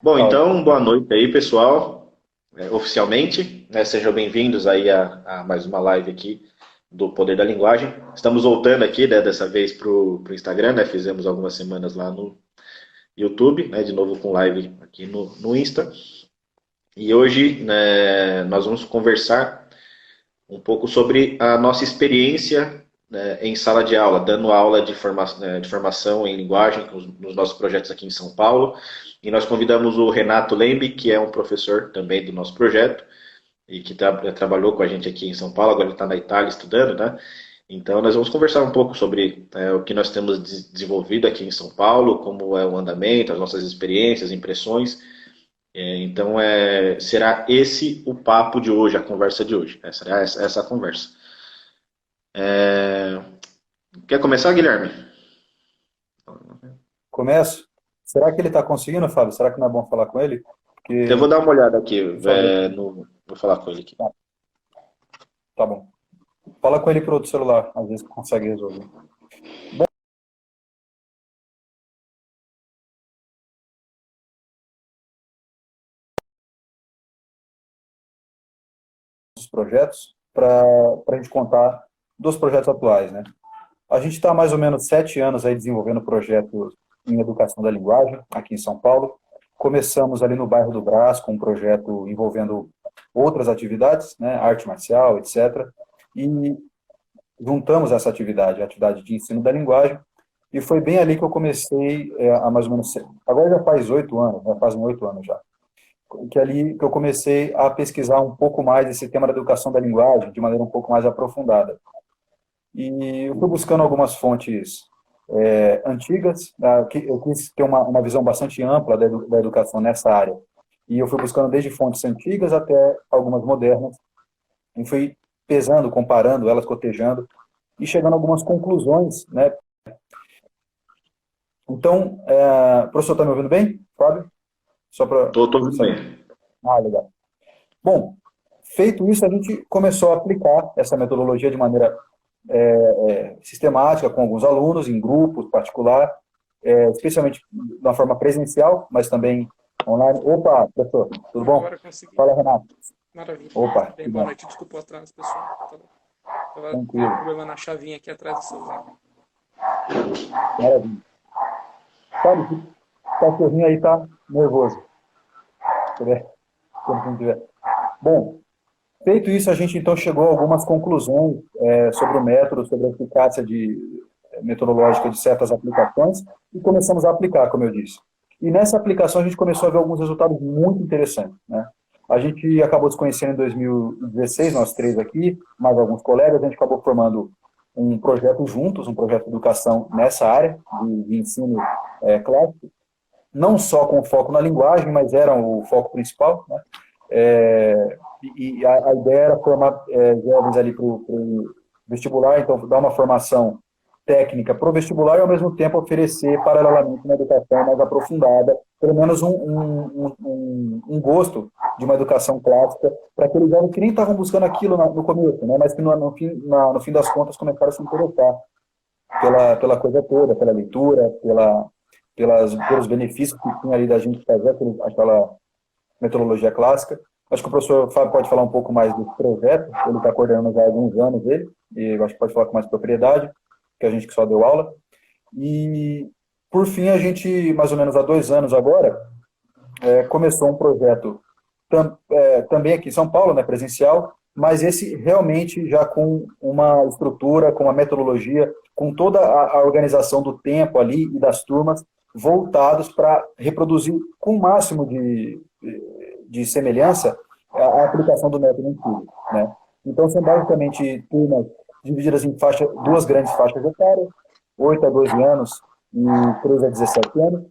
Bom, Fala. então, boa noite aí, pessoal. Oficialmente, né, sejam bem-vindos aí a mais uma live aqui do Poder da Linguagem. Estamos voltando aqui, né, dessa vez para o Instagram, né? Fizemos algumas semanas lá no YouTube, né? De novo com live aqui no Insta. E hoje, né, nós vamos conversar um pouco sobre a nossa experiência, né, em sala de aula, dando aula de formação em linguagem nos nossos projetos aqui em São Paulo. E nós convidamos o Renato Lembe, que é um professor também do nosso projeto e que trabalhou com a gente aqui em São Paulo, agora ele está na Itália estudando, né? Então nós vamos conversar um pouco sobre o que nós temos desenvolvido aqui em São Paulo, como é o andamento, as nossas experiências, impressões. Então será esse o papo de hoje, a conversa de hoje. Será essa a conversa. Quer começar, Guilherme? Começo? Será que ele está conseguindo, Fábio? Será que não é bom falar com ele? Eu vou Porque, dar uma olhada aqui, por favor. vou falar com ele aqui. Tá, tá bom. Fala com ele por outro celular, às vezes consegue resolver. Os projetos para a gente contar dos projetos atuais, né? A gente está há mais ou menos 7 anos aí desenvolvendo projetos em educação da linguagem aqui em São Paulo. Começamos ali no bairro do Brás com um projeto envolvendo outras atividades, né, arte marcial, etc. E juntamos essa atividade, a atividade de ensino da linguagem, e foi bem ali que eu comecei, há mais ou menos, agora já faz 8 anos, já fazem 8 anos já, que é ali que eu comecei a pesquisar um pouco mais esse tema da educação da linguagem, de maneira um pouco mais aprofundada. E eu fui buscando algumas fontes antigas, que eu quis ter uma visão bastante ampla da educação nessa área. E eu fui buscando desde fontes antigas até algumas modernas, e fui pesando, comparando elas, cotejando, e chegando a algumas conclusões, né? Então, o professor está me ouvindo bem, Fábio? Só para Tô ouvindo saber. bem. Ah, legal. Bom, feito isso, a gente começou a aplicar essa metodologia de maneira sistemática com alguns alunos, em grupos particular, especialmente de uma forma presencial, mas também online. Opa, professor, tudo bom? Agora consegui. Fala, Renato. Maravilha. Opa, Bem, tudo boa bom. noite. Desculpa o atraso, pessoal. Tava com Tranquilo, problema na chavinha aqui atrás do celular. maravilha. Sabe, o cachorrinho aí tá nervoso. Se puder, quando não tiver. Bom, feito isso, a gente então chegou a algumas conclusões sobre o método, sobre a eficácia metodológica de certas aplicações e começamos a aplicar, como eu disse. E nessa aplicação a gente começou a ver alguns resultados muito interessantes, né? A gente acabou se conhecendo em 2016, nós três aqui, mais alguns colegas, a gente acabou formando um projeto juntos, um projeto de educação nessa área de ensino clássico, não só com foco na linguagem, mas era o foco principal, né? A ideia era formar jovens ali para o vestibular, então dar uma formação técnica para o vestibular e ao mesmo tempo oferecer paralelamente uma educação mais aprofundada, pelo menos um gosto de uma educação clássica para aqueles jovens que nem estavam buscando aquilo no começo, né, mas que no fim das contas começaram a se interessar pela coisa toda, pela leitura, pelos benefícios que tinha ali da gente fazer aquela metodologia clássica. Acho que o professor Fábio pode falar um pouco mais do projeto, ele está coordenando já há alguns anos ele, e eu acho que pode falar com mais propriedade, que a gente que só deu aula. E, por fim, a gente, mais ou menos há 2 anos agora, começou um projeto também aqui em São Paulo, né, presencial, mas esse realmente já com uma estrutura, com uma metodologia, com toda a organização do tempo ali e das turmas voltados para reproduzir com o máximo de semelhança a aplicação do método em tudo, né? Então são basicamente turmas divididas em duas grandes faixas etárias, 8 a 12 anos e 13 a 17 anos.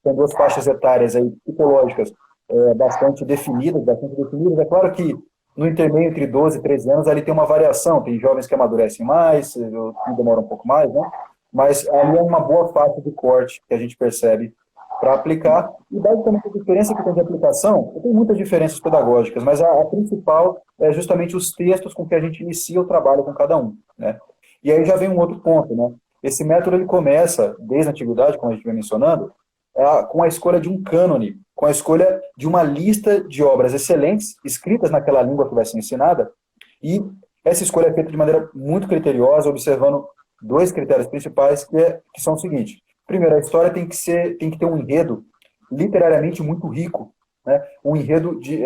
São duas faixas etárias aí, psicológicas bastante definidas. É claro que no intermeio entre 12 e 13 anos ali tem uma variação, tem jovens que amadurecem mais, outros que demoram um pouco mais, né? Mas ali é uma boa faixa de corte que a gente percebe para aplicar. E basicamente a diferença que tem de aplicação, tem muitas diferenças pedagógicas, mas a principal é justamente os textos com que a gente inicia o trabalho com cada um, né? E aí já vem um outro ponto, né? Esse método ele começa desde a antiguidade, como a gente vem mencionando, com a escolha de um cânone, com a escolha de uma lista de obras excelentes, escritas naquela língua que vai ser ensinada, e essa escolha é feita de maneira muito criteriosa, observando dois critérios principais, que são o seguinte: primeiro, a história tem que ter um enredo literariamente muito rico, né? Um enredo de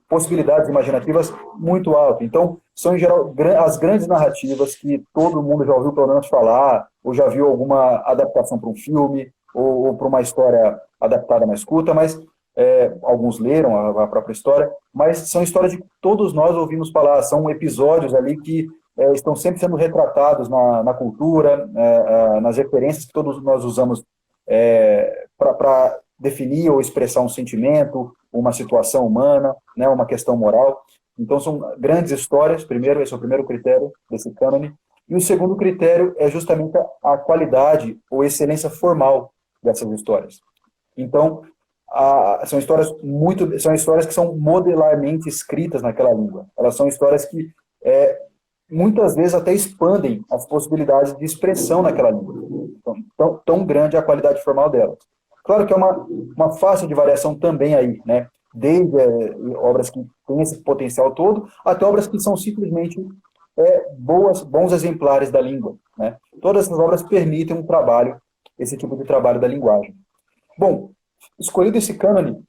possibilidades imaginativas muito alto. Então, são em geral as grandes narrativas que todo mundo já ouviu pelo menos falar, ou já viu alguma adaptação para um filme, ou para uma história adaptada mais curta, mas alguns leram a própria história, mas são histórias de que todos nós ouvimos falar, são episódios ali que estão sempre sendo retratados na cultura, nas referências que todos nós usamos para definir ou expressar um sentimento, uma situação humana, né, uma questão moral. Então, são grandes histórias, primeiro, esse é o primeiro critério desse cânone. E o segundo critério é justamente a qualidade ou excelência formal dessas histórias. Então, são histórias que são modelarmente escritas naquela língua. Elas são histórias que muitas vezes até expandem as possibilidades de expressão naquela língua. Então, tão grande é a qualidade formal delas. Claro que é uma faixa de variação também aí, né? Desde obras que têm esse potencial todo, até obras que são simplesmente bons exemplares da língua, né? Todas essas obras permitem esse tipo de trabalho da linguagem. Bom, escolhido esse cânone,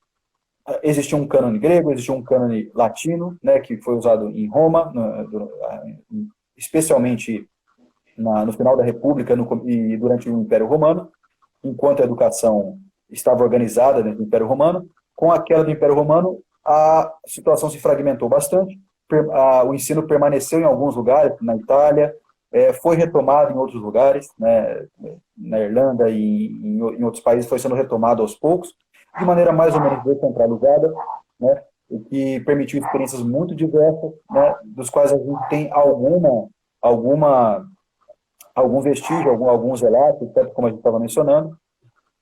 existia um cânone grego, existia um cânone latino, né, que foi usado em Roma, especialmente no final da República e durante o Império Romano, enquanto a educação estava organizada dentro do Império Romano. Com a queda do Império Romano, a situação se fragmentou bastante, o ensino permaneceu em alguns lugares, na Itália, foi retomado em outros lugares, né, na Irlanda e em outros países foi sendo retomado aos poucos, de maneira mais ou menos descentralizada, né, o que permitiu experiências muito diversas, né, dos quais a gente tem algum vestígio, alguns relatos, como a gente estava mencionando,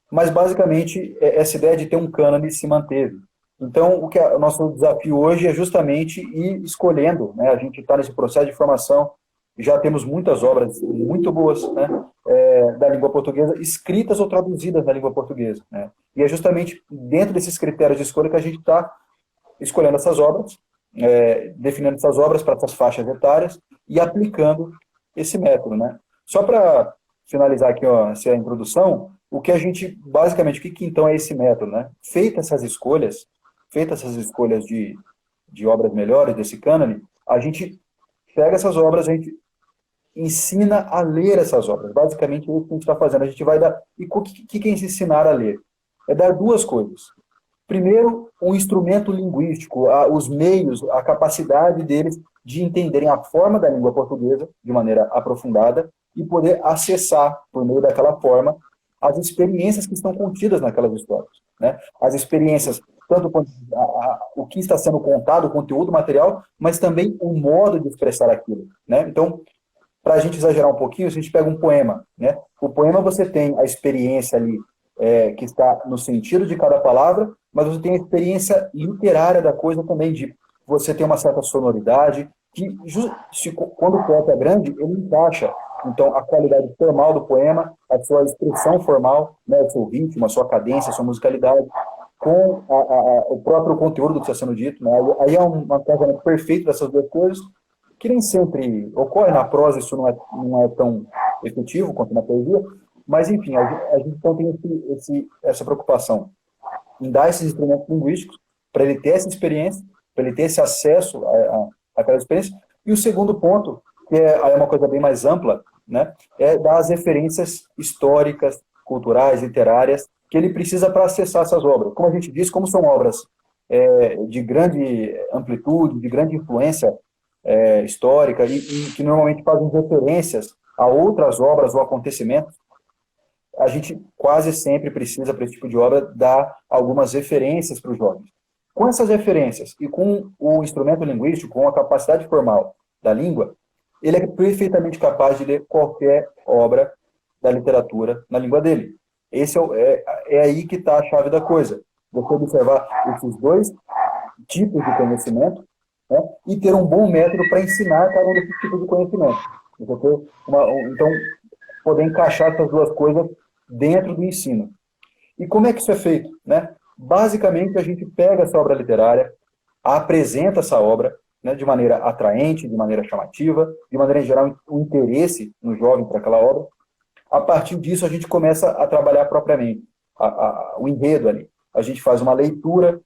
mas basicamente essa ideia de ter um cânone se manteve. Então, o nosso desafio hoje é justamente ir escolhendo, né, a gente está nesse processo de formação, já temos muitas obras muito boas, né, da língua portuguesa, escritas ou traduzidas na língua portuguesa, né, e é justamente dentro desses critérios de escolha que a gente está escolhendo essas obras, definindo essas obras para essas faixas etárias e aplicando esse método, né. Só para finalizar aqui essa introdução, o que a gente, basicamente, o que então é esse método, né? Feitas essas escolhas de obras melhores desse cânone, a gente pega essas obras, a gente ensina a ler essas obras. Basicamente, é o que a gente está fazendo. A gente vai dar... E o que é ensinar a ler? É dar duas coisas. Primeiro, um instrumento linguístico, os meios, a capacidade deles de entenderem a forma da língua portuguesa de maneira aprofundada e poder acessar, por meio daquela forma, as experiências que estão contidas naquelas histórias, né? As experiências, tanto o que está sendo contado, o conteúdo material, mas também o modo de expressar aquilo, né? Então, para a gente exagerar um pouquinho, se a gente pega um poema, né? O poema você tem a experiência ali, que está no sentido de cada palavra, mas você tem a experiência literária da coisa também, de você ter uma certa sonoridade, que quando o poeta é grande, ele encaixa. Então, a qualidade formal do poema, a sua expressão formal, né, o seu ritmo, a sua cadência, a sua musicalidade, com o próprio conteúdo do que está sendo dito, né? Aí é um casamento perfeito dessas duas coisas, que nem sempre ocorre. Na prosa isso não é tão efetivo quanto na poesia, mas, enfim, a gente então tem essa preocupação em dar esses instrumentos linguísticos para ele ter essa experiência, para ele ter esse acesso àquela experiência. E o segundo ponto, que é uma coisa bem mais ampla, né, é das referências históricas, culturais, literárias, que ele precisa para acessar essas obras. Como a gente disse, como são obras de grande amplitude, de grande influência histórica, e que normalmente fazem referências a outras obras ou acontecimentos, a gente quase sempre precisa, para esse tipo de obra, dar algumas referências para os jovens. Com essas referências e com o instrumento linguístico, com a capacidade formal da língua, ele é perfeitamente capaz de ler qualquer obra da literatura na língua dele. Esse é aí que está a chave da coisa. Você observar esses dois tipos de conhecimento, né, e ter um bom método para ensinar cada um desses tipos de conhecimento. Então, poder encaixar essas duas coisas dentro do ensino. E como é que isso é feito, né? Basicamente, a gente pega essa obra literária, apresenta essa obra, né, de maneira atraente, de maneira chamativa, de maneira em geral um interesse no jovem para aquela obra. A partir disso, a gente começa a trabalhar propriamente o enredo ali. A gente faz uma leitura,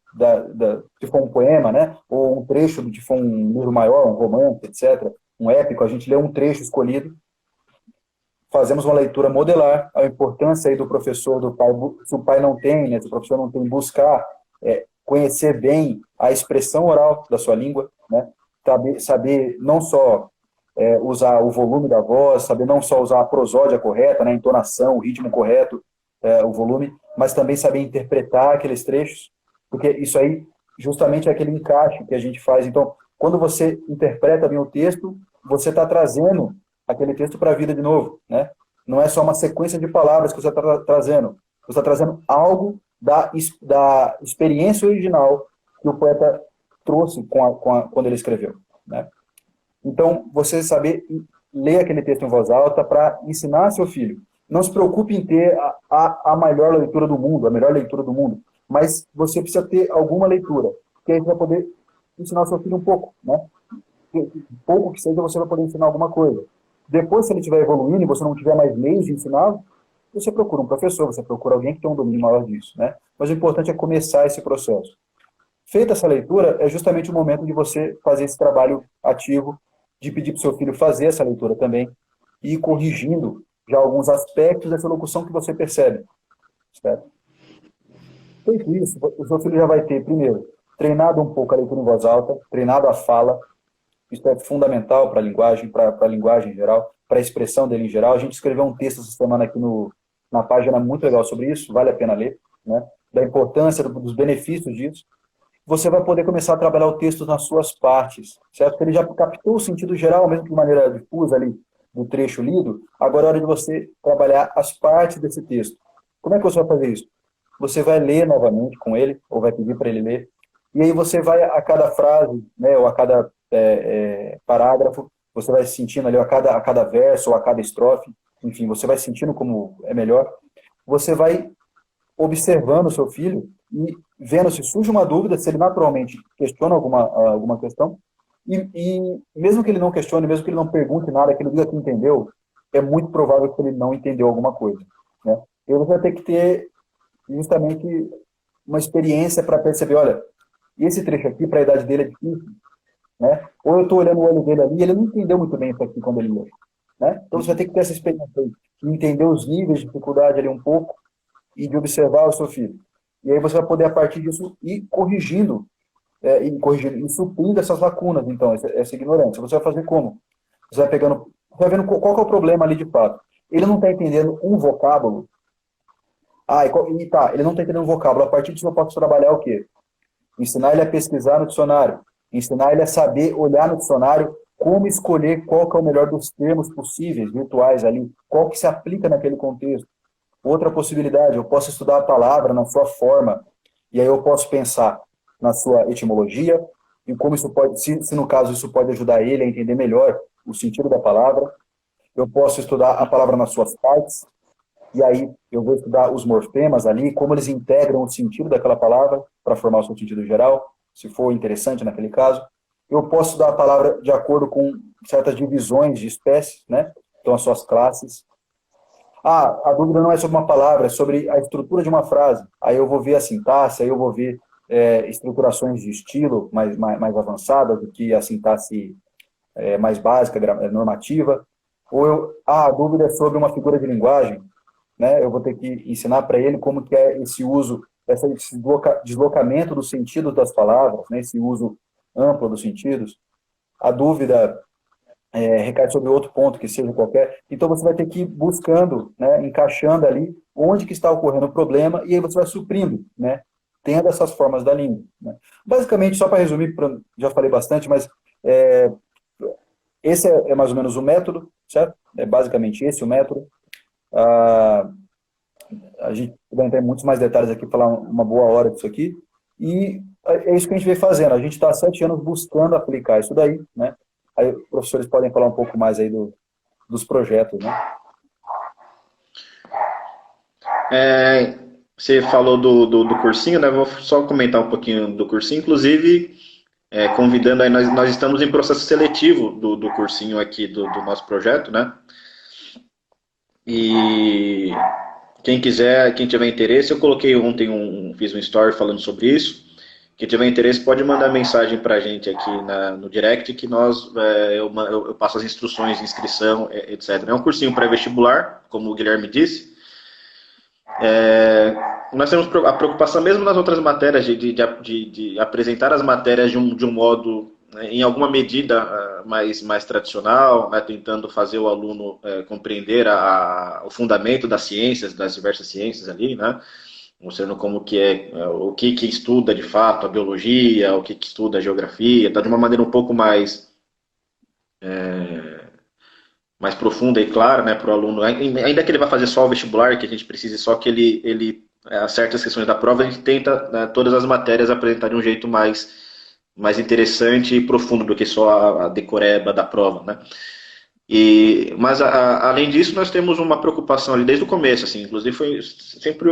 se for um poema, né, ou um trecho, se for um livro maior, um romance, etc., um épico, a gente lê um trecho escolhido, fazemos uma leitura modelar, a importância aí do professor, do pai, se o pai não tem, né, se o professor não tem, buscar conhecer bem a expressão oral da sua língua, né, saber não só usar o volume da voz, saber não só usar a prosódia correta, né, a entonação, o ritmo correto, o volume, mas também saber interpretar aqueles trechos, porque isso aí justamente é aquele encaixe que a gente faz. Então, quando você interpreta bem o texto, você está trazendo aquele texto para a vida de novo, né? Não é só uma sequência de palavras que você está trazendo, você está trazendo algo da experiência original que o poeta trouxe quando ele escreveu, né? Então, você saber ler aquele texto em voz alta para ensinar seu filho. Não se preocupe em ter a melhor leitura do mundo, a melhor leitura do mundo, mas você precisa ter alguma leitura, que aí você vai poder ensinar seu filho um pouco, né? Pouco que seja, você vai poder ensinar alguma coisa. Depois, se ele estiver evoluindo e você não tiver mais meios de ensiná-lo, você procura um professor, você procura alguém que tenha um domínio maior disso, né? Mas o importante é começar esse processo. Feita essa leitura, é justamente o momento de você fazer esse trabalho ativo, de pedir para o seu filho fazer essa leitura também e ir corrigindo já alguns aspectos dessa locução que você percebe, certo? Feito isso, o seu filho já vai ter, primeiro, treinado um pouco a leitura em voz alta, treinado a fala. Isso é fundamental para a linguagem em geral, para a expressão dele em geral. A gente escreveu um texto essa semana aqui na página muito legal sobre isso, vale a pena ler, né? Da importância, dos benefícios disso. Você vai poder começar a trabalhar o texto nas suas partes, certo? Porque ele já captou o sentido geral, mesmo de maneira difusa ali, do trecho lido. Agora é hora de você trabalhar as partes desse texto. Como é que você vai fazer isso? Você vai ler novamente com ele, ou vai pedir para ele ler, e aí você vai a cada frase, né, ou a cada parágrafo, você vai sentindo ali a cada verso, ou a cada estrofe, enfim, você vai sentindo como é melhor. Você vai observando o seu filho e vendo se surge uma dúvida, se ele naturalmente questiona alguma questão, e mesmo que ele não questione, mesmo que ele não pergunte nada, que ele diga que entendeu, é muito provável que ele não entendeu alguma coisa, né? E você vai ter que ter justamente uma experiência para perceber, olha, esse trecho aqui, para a idade dele, é difícil, né? Ou eu estou olhando o olho dele ali e ele não entendeu muito bem isso aqui quando ele leu, né? Então você vai ter que ter essa experiência aí, de entender os níveis de dificuldade ali um pouco e de observar o seu filho. E aí você vai poder, a partir disso, ir corrigindo e suprindo essas lacunas, então, essa ignorância. Você vai fazer como? Você vai pegando, vai vendo qual que é o problema ali de fato. Ele não está entendendo um vocábulo. Ele não está entendendo um vocábulo. A partir disso eu posso trabalhar o quê? Ensinar ele a pesquisar no dicionário. Ensinar ele a saber olhar no dicionário como escolher qual que é o melhor dos termos possíveis, virtuais ali, qual que se aplica naquele contexto. Outra possibilidade, eu posso estudar a palavra na sua forma, e aí eu posso pensar na sua etimologia, e como isso pode, se no caso isso pode ajudar ele a entender melhor o sentido da palavra. Eu posso estudar a palavra nas suas partes, e aí eu vou estudar os morfemas ali, como eles integram o sentido daquela palavra para formar o seu sentido geral, se for interessante naquele caso. Eu posso estudar a palavra de acordo com certas divisões de espécies, né? Então, as suas classes. A dúvida não é sobre uma palavra, é sobre a estrutura de uma frase. Aí eu vou ver a sintaxe, aí eu vou ver estruturações de estilo mais avançadas do que a sintaxe mais básica, normativa. A dúvida é sobre uma figura de linguagem, né? Eu vou ter que ensinar para ele como que é esse uso, esse deslocamento dos sentidos das palavras, né? Esse uso amplo dos sentidos. A dúvida recai sobre outro ponto, que seja qualquer. Então, você vai ter que ir buscando, né, encaixando ali onde que está ocorrendo o problema, e aí você vai suprindo, né, tendo essas formas da língua, né. Basicamente, só para resumir, já falei bastante, mas esse é mais ou menos o método, certo? É basicamente esse o método. A gente vai entrar em muitos mais detalhes aqui, falar uma boa hora disso aqui, e é isso que a gente vem fazendo. A gente está há 7 anos buscando aplicar isso daí, né? Aí os professores podem falar um pouco mais aí dos projetos, né? você falou do cursinho, né? Vou só comentar um pouquinho do cursinho, inclusive convidando aí, nós estamos em processo seletivo do cursinho aqui do nosso projeto, né? E quem quiser, quem tiver interesse, eu coloquei ontem fiz um story falando sobre isso. Quem tiver interesse pode mandar mensagem para a gente aqui no direct que eu passo as instruções de inscrição, etc. É um cursinho pré-vestibular, como o Guilherme disse. Nós temos a preocupação, mesmo nas outras matérias, de apresentar as matérias de um modo, né, em alguma medida, mais tradicional, né, tentando fazer o aluno compreender o fundamento das ciências, das diversas ciências ali, né, mostrando como que o que estuda de fato a biologia, o que estuda a geografia, tá de uma maneira um pouco mais profunda e clara, né, para o aluno, ainda que ele vá fazer só o vestibular, que a gente precise só que ele acerte as questões da prova, a gente tenta, né, todas as matérias apresentar de um jeito mais interessante e profundo do que só a decoreba da prova, né? Mas além disso, nós temos uma preocupação ali desde o começo, assim, inclusive foi sempre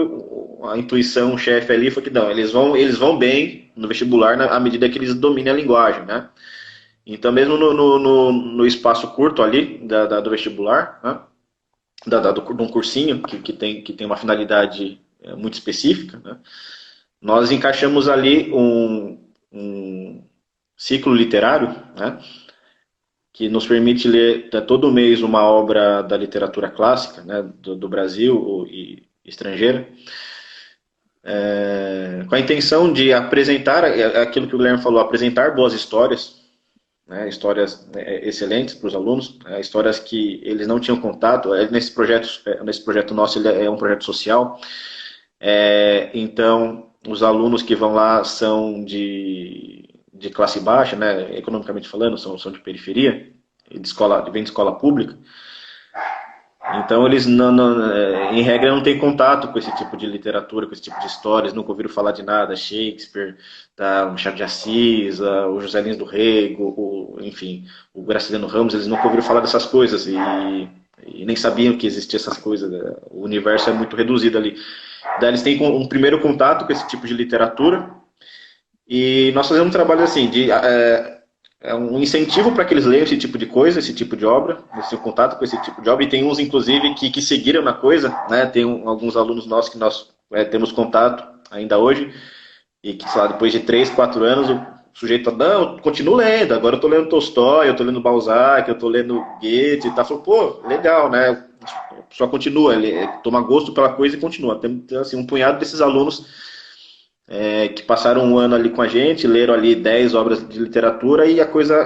a intuição, o chefe ali foi que não, eles vão bem no vestibular à medida que eles dominem a linguagem, né? Então, mesmo no espaço curto ali do vestibular, né? De um cursinho que tem uma finalidade muito específica, né? Nós encaixamos ali um ciclo literário, né? Que nos permite ler todo mês uma obra da literatura clássica, né? Do Brasil e estrangeira, com a intenção de apresentar aquilo que o Guilherme falou, apresentar boas histórias, né, histórias excelentes para os alunos, histórias que eles não tinham contato. Nesse projeto nosso, ele é um projeto social, então os alunos que vão lá são de classe baixa, né, economicamente falando, são de periferia, vêm de escola pública. Então eles, em regra, não têm contato com esse tipo de literatura, com esse tipo de histórias, nunca ouviram falar de nada, Shakespeare, o Machado de Assis, o José Lins do Rego, enfim, o Graciliano Ramos, eles nunca ouviram falar dessas coisas e nem sabiam que existiam essas coisas, né? O universo é muito reduzido ali. Daí eles têm um primeiro contato com esse tipo de literatura e nós fazemos um trabalho assim, um incentivo para que eles leiam esse tipo de coisa, esse tipo de obra, esse contato com esse tipo de obra, e tem uns, inclusive, que seguiram na coisa, né? Tem alguns alunos nossos que nós temos contato ainda hoje, e que, sei lá, depois de 3, 4 anos, o sujeito fala, não, eu continuo lendo, agora eu estou lendo Tolstói, eu estou lendo Balzac, eu estou lendo Goethe, e tá, falou, pô, legal, né? Só continua, ele toma gosto pela coisa e continua. Tem assim, um punhado desses alunos que passaram um ano ali com a gente, leram ali 10 obras de literatura e a coisa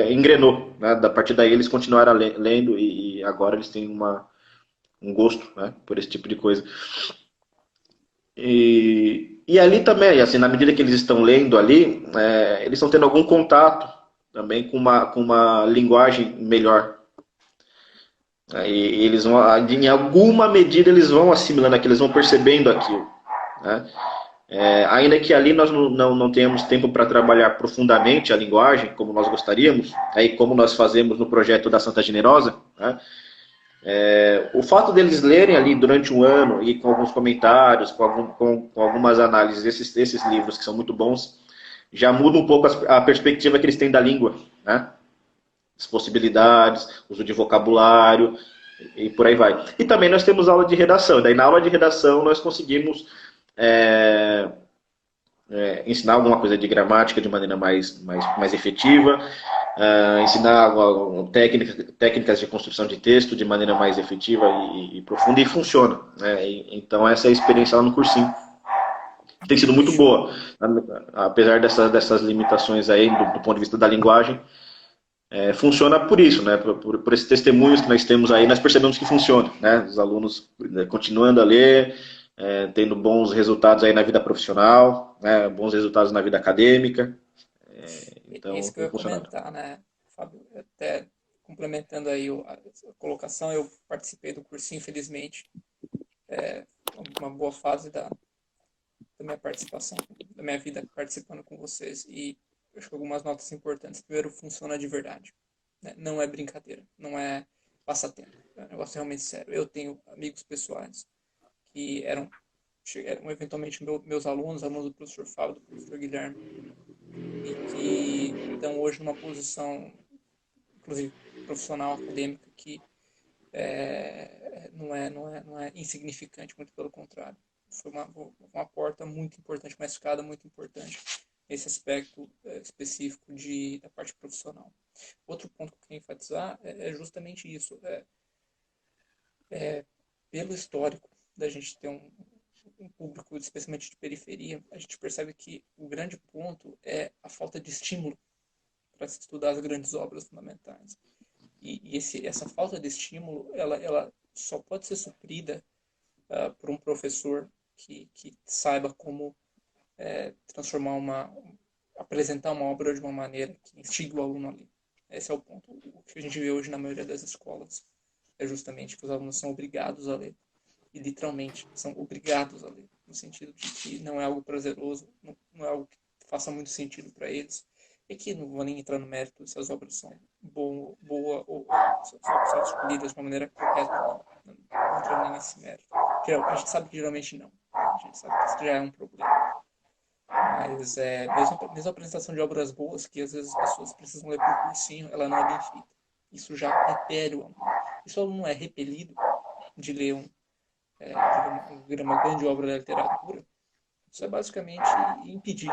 engrenou, né? A partir daí eles continuaram lendo e agora eles têm um gosto, né, por esse tipo de coisa. E ali também, assim, na medida que eles estão lendo ali, eles estão tendo algum contato também com uma linguagem melhor. E eles vão, em alguma medida, eles vão assimilando aquilo, eles vão percebendo aquilo, né? Ainda que ali nós não tenhamos tempo para trabalhar profundamente a linguagem, como nós gostaríamos, aí como nós fazemos no projeto da Santa Generosa, né? O fato deles lerem ali durante um ano e com alguns comentários, com algumas análises desses livros que são muito bons, já muda um pouco a perspectiva que eles têm da língua, né? As possibilidades, uso de vocabulário e por aí vai. E também nós temos aula de redação. Daí na aula de redação nós conseguimos ensinar alguma coisa de gramática de maneira mais efetiva, ensinar técnicas de construção de texto de maneira mais efetiva e profunda, e funciona, né? Então essa é a experiência lá no cursinho. Tem sido muito boa, apesar dessas limitações aí do ponto de vista da linguagem. Funciona por isso, né? Por esses testemunhos que nós temos aí, nós percebemos que funciona, né? Os alunos continuando a ler, tendo bons resultados aí na vida profissional, né? Bons resultados na vida acadêmica. Então, Isso que eu tem ia funcionado. comentar, né, Fábio? Até complementando aí a colocação, eu participei do cursinho, infelizmente, uma boa fase da minha participação, da minha vida participando com vocês, e eu acho que algumas notas importantes. Primeiro, funciona de verdade, né? Não é brincadeira, não é passatempo, é um negócio realmente sério. Eu tenho amigos pessoais que eram eram eventualmente meus alunos do professor Fábio, do professor Guilherme, e que estão hoje numa posição, inclusive profissional, acadêmica, que não é insignificante, muito pelo contrário. Foi uma porta muito importante, uma escada muito importante nesse aspecto específico da parte profissional. Outro ponto que eu quero enfatizar é justamente isso. Pelo histórico da gente ter um público, especialmente de periferia, a gente percebe que o grande ponto é a falta de estímulo para se estudar as grandes obras fundamentais. E essa falta de estímulo, ela só pode ser suprida por um professor que saiba como apresentar uma obra de uma maneira que instigue o aluno ali. Esse é o ponto. O que a gente vê hoje na maioria das escolas é justamente que os alunos são obrigados a ler. E literalmente são obrigados a ler, no sentido de que não é algo prazeroso, não é algo que faça muito sentido para eles. E que não vou nem entrar no mérito se as obras são boas ou são escolhidas de uma maneira correta ou não. Não entro nem nesse mérito. A gente sabe que geralmente não. A gente sabe que isso já é um problema. Mas mesmo a apresentação de obras boas, que às vezes as pessoas precisam ler por cursinho, ela não é bem feita. Isso já repele o aluno. E se o aluno é repelido de ler uma grande obra da literatura, isso é basicamente impedir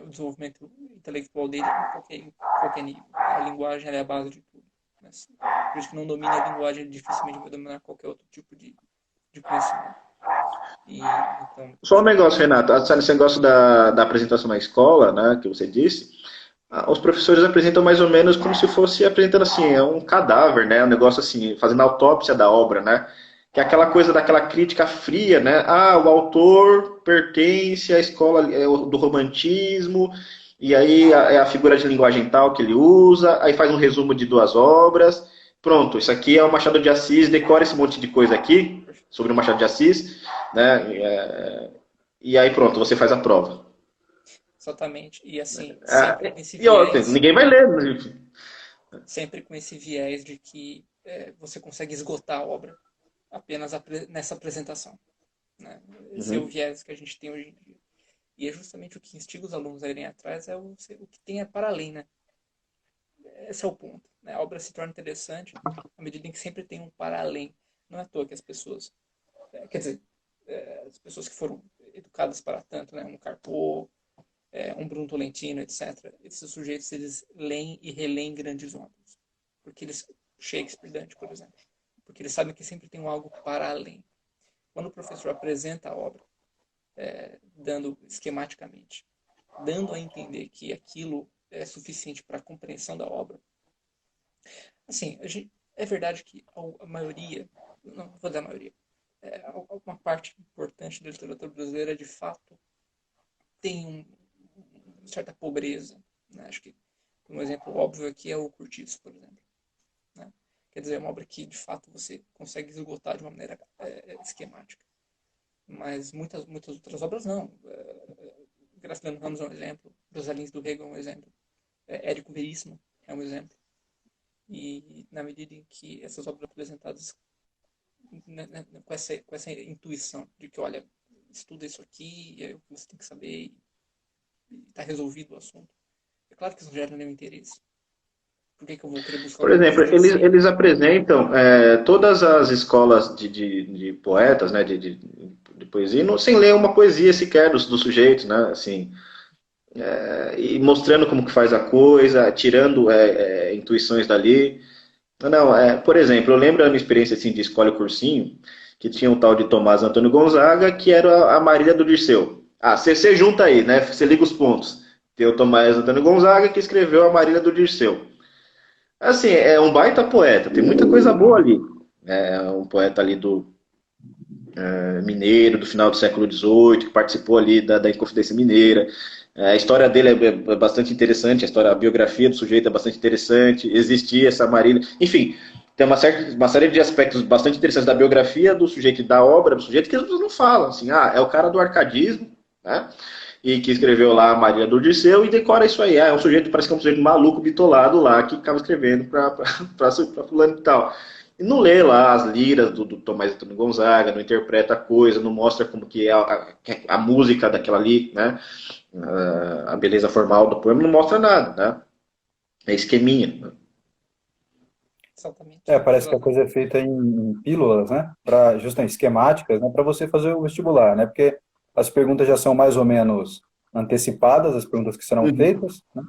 o desenvolvimento intelectual dele em qualquer nível. A linguagem é a base de tudo. Mas, por isso que não domina a linguagem, ele dificilmente vai dominar qualquer outro tipo de conhecimento. Então, Só um negócio, Renato. Esse negócio da apresentação na escola, né, que você disse, os professores apresentam mais ou menos como se fosse apresentando assim, é um cadáver, né, um negócio assim, fazendo autópsia da obra, né, que é aquela coisa daquela crítica fria, né, o autor pertence à escola do romantismo, e aí é a figura de linguagem tal que ele usa, aí faz um resumo de 2 obras, pronto, isso aqui é o Machado de Assis, decora esse monte de coisa aqui, sobre o Machado de Assis, né, e aí pronto, você faz a prova. Exatamente. E assim, sempre com esse viés. Ninguém vai ler. Sempre com esse viés de que você consegue esgotar a obra apenas nessa apresentação. Né? Esse é o viés que a gente tem hoje em dia. E é justamente o que instiga os alunos a irem atrás, é o que tem para além, né? Esse é o ponto. Né? A obra se torna interessante à medida em que sempre tem um para além. Não é à toa que as pessoas... quer dizer, as pessoas que foram educadas para tanto, né? Um Carpo, um Bruno Tolentino, etc. Esses sujeitos, eles leem e releem grandes obras. Porque Shakespeare, Dante, por exemplo. Porque eles sabem que sempre tem algo para além. Quando o professor apresenta a obra, dando esquematicamente, dando a entender que aquilo é suficiente para a compreensão da obra, assim, é verdade que a maioria, não vou dizer a maioria, uma parte importante da literatura brasileira, de fato, tem uma certa pobreza. Né? Acho que um exemplo óbvio aqui é o Curtiço, por exemplo. Né? Quer dizer, é uma obra que, de fato, você consegue esgotar de uma maneira esquemática. Mas muitas outras obras não. Graciliano Ramos é um exemplo, Rosalins do Rego é um exemplo, Érico Veríssimo é um exemplo. E na medida em que essas obras apresentadas com essa intuição de que, olha, estuda isso aqui, é o que você tem que saber e está resolvido o assunto. É claro que isso não gera nenhum interesse. Por que eu vou querer buscar... Por exemplo, eles apresentam todas as escolas de poetas, né, de poesia, sem ler uma poesia sequer do sujeito, né, assim, e mostrando como que faz a coisa, tirando intuições dali. Não, por exemplo, eu lembro da minha experiência assim, de escola e cursinho, que tinha um tal de Tomás Antônio Gonzaga, que era a Marília do Dirceu. Você junta aí, né, você liga os pontos. Tem o Tomás Antônio Gonzaga, que escreveu a Marília do Dirceu. Assim, é um baita poeta, tem muita coisa boa ali. É um poeta ali mineiro, do final do século XVIII, que participou ali da Inconfidência Mineira. A história dele é bastante interessante, a biografia do sujeito é bastante interessante, existia essa Marília. Enfim, tem uma série de aspectos bastante interessantes da biografia do sujeito e da obra do sujeito que as pessoas não falam. Assim, é o cara do arcadismo, né? E que escreveu lá a Marília do Dirceu e decora isso aí. É um sujeito, parece que é um sujeito maluco, bitolado lá, que acaba escrevendo para fulano e tal. não lê lá as liras do Tomás Antônio Gonzaga, não interpreta a coisa, não mostra como que é a música daquela ali, né? A beleza formal do poema, não mostra nada, né? É esqueminha. Né? Exatamente. Parece que a Exatamente. coisa é feita em pílulas, né? Para justamente esquemáticas, né? Para você fazer o vestibular, né? Porque as perguntas já são mais ou menos antecipadas, as perguntas que serão Uhum. feitas, né?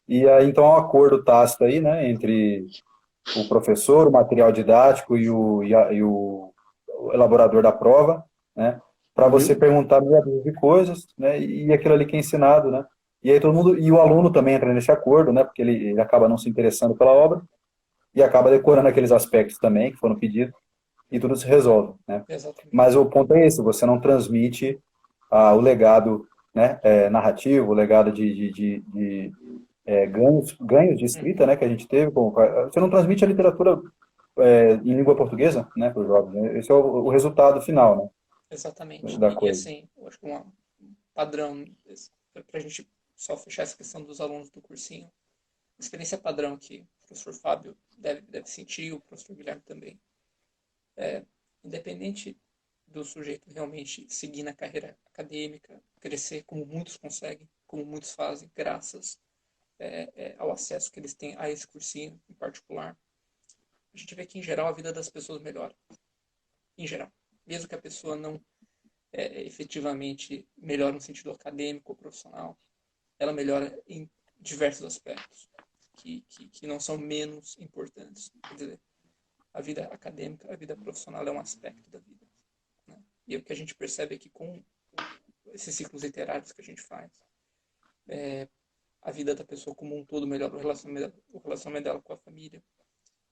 E aí então há um acordo tácito aí, né? Entre o professor, o material didático e o elaborador da prova, né? Para você Uhum. perguntar meia dúzia de coisas, né? E aquilo ali que é ensinado, né? E aí todo mundo, e o aluno também entra nesse acordo, né? Porque ele acaba não se interessando pela obra e acaba decorando aqueles aspectos também que foram pedidos e tudo se resolve, né? Mas Exatamente. o ponto é esse, você não transmite o legado, né, narrativo, o legado de ganhos de escrita, Uhum. né, que a gente teve. Você não transmite a literatura em língua portuguesa, né, para os jovens. Né? Esse é o resultado final, né, Exatamente. da E coisa. assim, eu acho que um padrão, para a gente só fechar essa questão dos alunos do cursinho, experiência padrão que o professor Fábio deve sentir, o professor Guilherme também. Independente do sujeito realmente seguir na carreira acadêmica, crescer como muitos conseguem, como muitos fazem, graças ao acesso que eles têm a esse cursinho em particular, a gente vê que, em geral, a vida das pessoas melhora. Em geral. Mesmo que a pessoa não efetivamente melhore no sentido acadêmico ou profissional, ela melhora em diversos aspectos que não são menos importantes. Quer dizer, a vida acadêmica, a vida profissional é um aspecto da vida. Né? E o que a gente percebe é que com esses ciclos literários que a gente faz, a vida da pessoa como um todo melhora, o relacionamento dela com a família,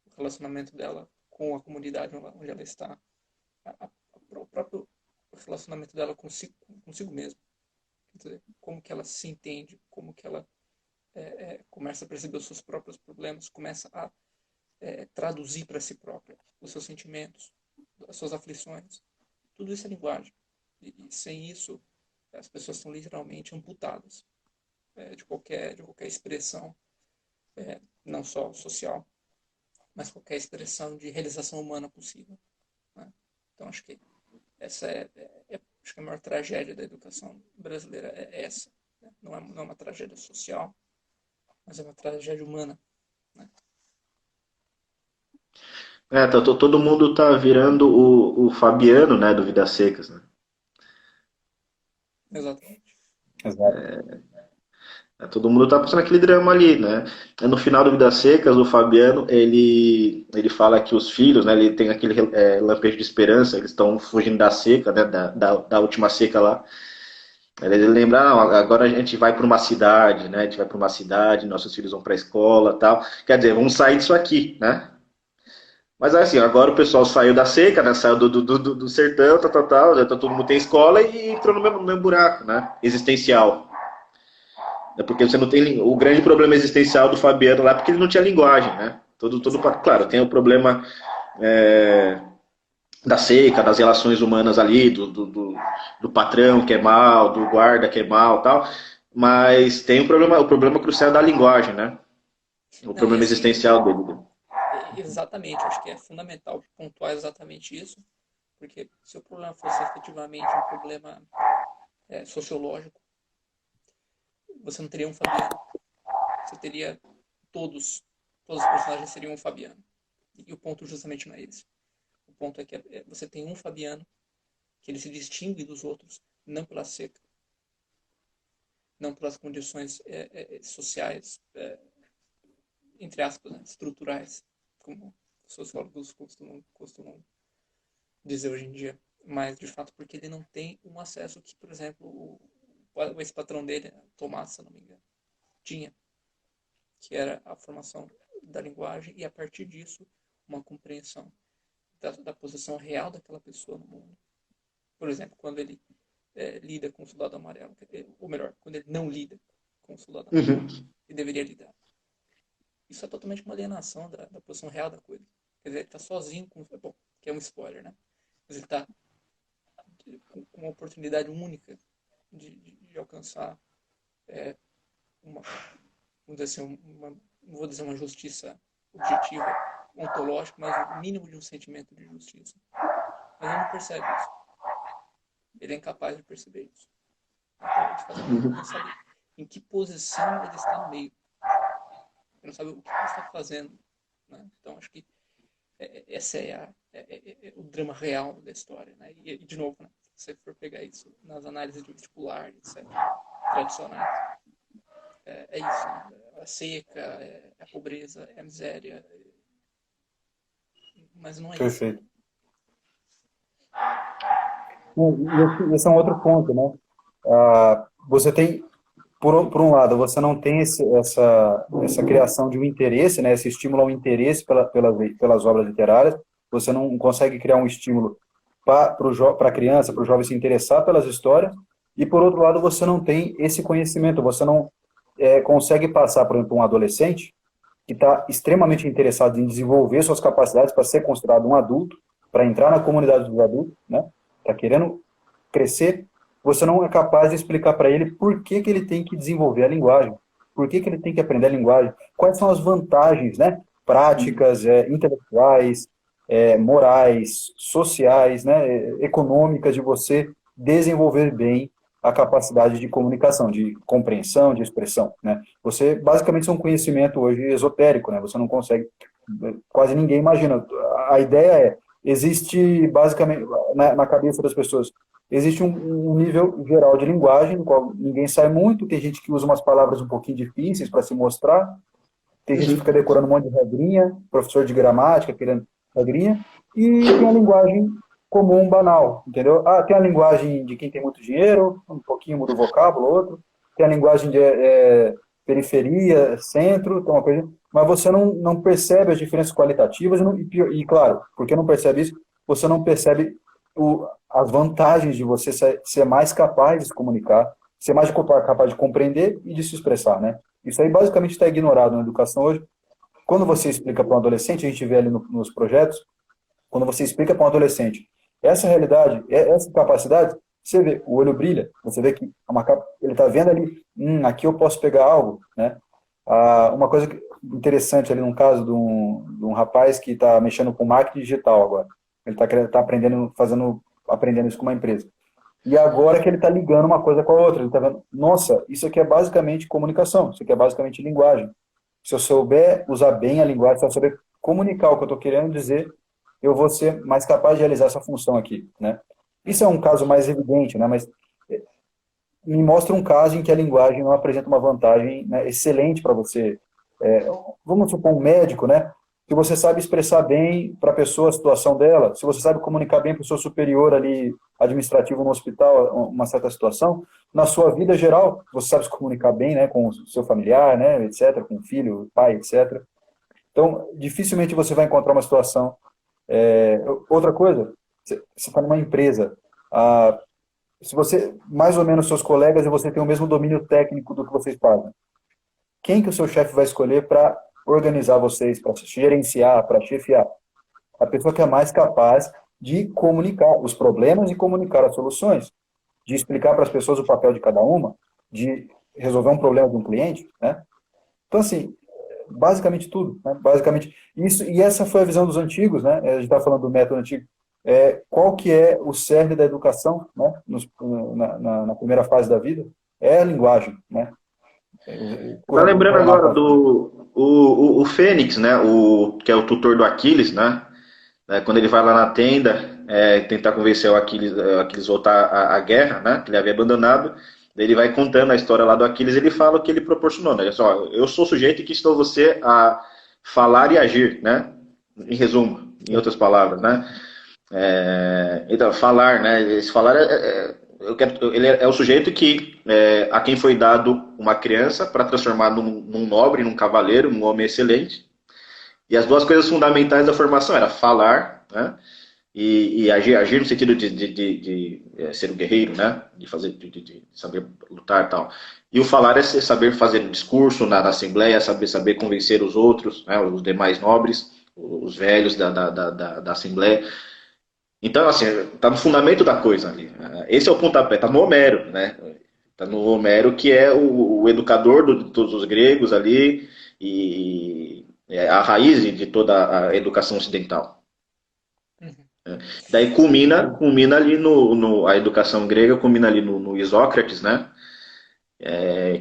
o relacionamento dela com a comunidade onde ela está, o próprio relacionamento dela consigo mesma. Quer dizer, como que ela se entende, como que ela começa a perceber os seus próprios problemas, começa a traduzir para si própria os seus sentimentos, as suas aflições. Tudo isso é linguagem. E sem isso, as pessoas são literalmente amputadas de qualquer expressão, não só social, mas qualquer expressão de realização humana possível. Né? Então, acho que essa acho que a maior tragédia da educação brasileira é essa. Né? Não é uma tragédia social, mas é uma tragédia humana. Né? Todo mundo tá virando o Fabiano, né, do Vidas Secas, né? Exatamente. Exato. Todo mundo tá passando aquele drama ali, né? No final do Vidas Secas, o Fabiano, ele fala que os filhos, né, ele tem aquele lampejo de esperança, eles estão fugindo da seca, né, da última seca lá. Ele lembra, não, agora a gente vai para uma cidade, né? A gente vai para uma cidade, nossos filhos vão para a escola, tal. Quer dizer, vamos sair disso aqui, né? Mas assim, agora o pessoal saiu da seca, né? Saiu do sertão, tal, já tá, todo mundo tem escola e entrou no mesmo buraco, né? Existencial. É porque você não tem o grande problema existencial do Fabiano lá, é porque ele não tinha linguagem, né? Claro, Exatamente. tem o problema é, da seca, das relações humanas ali, do patrão que é mal, do guarda que é mal, tal. Mas tem o problema crucial da linguagem, né? O Não, e problema assim, existencial dele. exatamente, acho que é fundamental pontuar exatamente isso, porque se o problema fosse efetivamente um problema sociológico, você não teria um Fabiano. Você teria todos, todos os personagens seriam um Fabiano. E o ponto justamente não é esse. O ponto é que você tem um Fabiano que ele se distingue dos outros não pela seca, não pelas condições sociais, entre aspas, né, estruturais, como os sociólogos costumam dizer hoje em dia, mas de fato porque ele não tem um acesso que, por exemplo, o ex-patrão dele, Tomás, se não me engano, tinha, que era a formação da linguagem e a partir disso uma compreensão da posição real daquela pessoa no mundo. Por exemplo, quando ele lida com o soldado amarelo, ou melhor, quando ele não lida com o soldado amarelo, Uhum. e deveria lidar. Isso é totalmente uma alienação da posição real da coisa. Quer dizer, ele está sozinho com. Bom, que é um spoiler, né? Mas ele está com uma oportunidade única de alcançar uma, vamos dizer assim, não vou dizer uma justiça objetiva, ontológico, mas o mínimo de um sentimento de justiça. Mas ele não percebe isso. Ele é incapaz de perceber isso. Ele não sabe em que posição ele está no meio. Ele não sabe o que ele está fazendo. Né? Então, acho que esse é o drama real da história. Né? E, de novo, né? Se você for pegar isso nas análises de vestibular, etc., tradicionais, é isso. Né? A seca, a pobreza, a miséria. Mas não é Perfeito. isso. Esse é um outro ponto, né? Você tem, por um lado, você não tem essa criação de um interesse, né? Esse estímulo ao interesse pelas obras literárias. Você não consegue criar um estímulo para a criança, para o jovem se interessar pelas histórias. E, por outro lado, você não tem esse conhecimento. Você não consegue passar, por exemplo, um adolescente que está extremamente interessado em desenvolver suas capacidades para ser considerado um adulto, para entrar na comunidade dos adultos, né? Está querendo crescer, você não é capaz de explicar para ele por que ele tem que desenvolver a linguagem, por que ele tem que aprender a linguagem, quais são as vantagens, né, práticas, intelectuais, morais, sociais, né, econômicas de você desenvolver bem a capacidade de comunicação, de compreensão, de expressão, né? Você, basicamente, é um conhecimento hoje esotérico, né? Você não consegue, quase ninguém imagina. A ideia existe, basicamente, na cabeça das pessoas, existe um nível geral de linguagem, no qual ninguém sai muito, tem gente que usa umas palavras um pouquinho difíceis para se mostrar, tem gente que fica decorando um monte de regrinha, professor de gramática, querendo regrinha, e tem a linguagem comum, banal, entendeu? Tem a linguagem de quem tem muito dinheiro, um pouquinho muda o vocábulo, outro, tem a linguagem de periferia, centro, então uma coisa, mas você não percebe as diferenças qualitativas, e claro, porque não percebe isso, você não percebe as vantagens de você ser mais capaz de se comunicar, ser mais capaz de compreender e de se expressar, né? Isso aí basicamente está ignorado na educação hoje. Quando você explica para um adolescente, a gente vê ali nos projetos, quando você explica para um adolescente essa realidade, essa capacidade, você vê, o olho brilha, você vê que ele está vendo ali, aqui eu posso pegar algo, né? Uma coisa interessante ali num caso de um rapaz que está mexendo com marketing digital agora. Ele está aprendendo isso com uma empresa. E agora que ele está ligando uma coisa com a outra, ele está vendo, nossa, isso aqui é basicamente comunicação, isso aqui é basicamente linguagem. Se eu souber usar bem a linguagem, se eu souber comunicar o que eu estou querendo dizer, eu vou ser mais capaz de realizar essa função aqui, né? Isso é um caso mais evidente, né? Mas me mostra um caso em que a linguagem não apresenta uma vantagem, né, excelente para você. Vamos supor um médico, né? Se você sabe expressar bem para a pessoa a situação dela, se você sabe comunicar bem para o seu superior ali, administrativo no hospital, uma certa situação, na sua vida geral, você sabe se comunicar bem, né, com o seu familiar, né, etc., com o filho, pai, etc. Então, dificilmente você vai encontrar uma situação. Outra coisa, você está numa empresa, se você, mais ou menos seus colegas e você tem o mesmo domínio técnico do que vocês fazem, quem que o seu chefe vai escolher para organizar vocês, para gerenciar, para chefiar? A pessoa que é mais capaz de comunicar os problemas e comunicar as soluções, de explicar para as pessoas o papel de cada uma, de resolver um problema de um cliente, né? Então, assim, basicamente tudo, né? Basicamente isso, e essa foi a visão dos antigos, né? A gente está falando do método antigo. Qual que é o cerne da educação, né? Na primeira fase da vida? É a linguagem, né? Tá lembrando agora do o Fênix, né? Que é o tutor do Aquiles, né? Quando ele vai lá na tenda tentar convencer o Aquiles voltar à guerra, né? Que ele havia abandonado. Ele vai contando a história lá do Aquiles, ele fala o que ele proporcionou, né? Ele diz, eu sou o sujeito que ensinou você a falar e agir, né? Em resumo, em outras palavras, né? Então, falar, né? Esse falar ele é o sujeito a quem foi dado uma criança para transformar num nobre, num cavaleiro, num homem excelente. E as duas coisas fundamentais da formação era falar, né? E agir no sentido de ser um guerreiro, né? De saber lutar e tal. E o falar é saber fazer um discurso na assembleia, saber convencer os outros, né? Os demais nobres, os velhos da assembleia. Então, assim, está no fundamento da coisa ali. Esse é o pontapé, está no Homero, né? Está no Homero, que é o educador de todos os gregos ali, e é a raiz de toda a educação ocidental. Uhum. Daí culmina ali a educação grega culmina ali no Isócrates, né?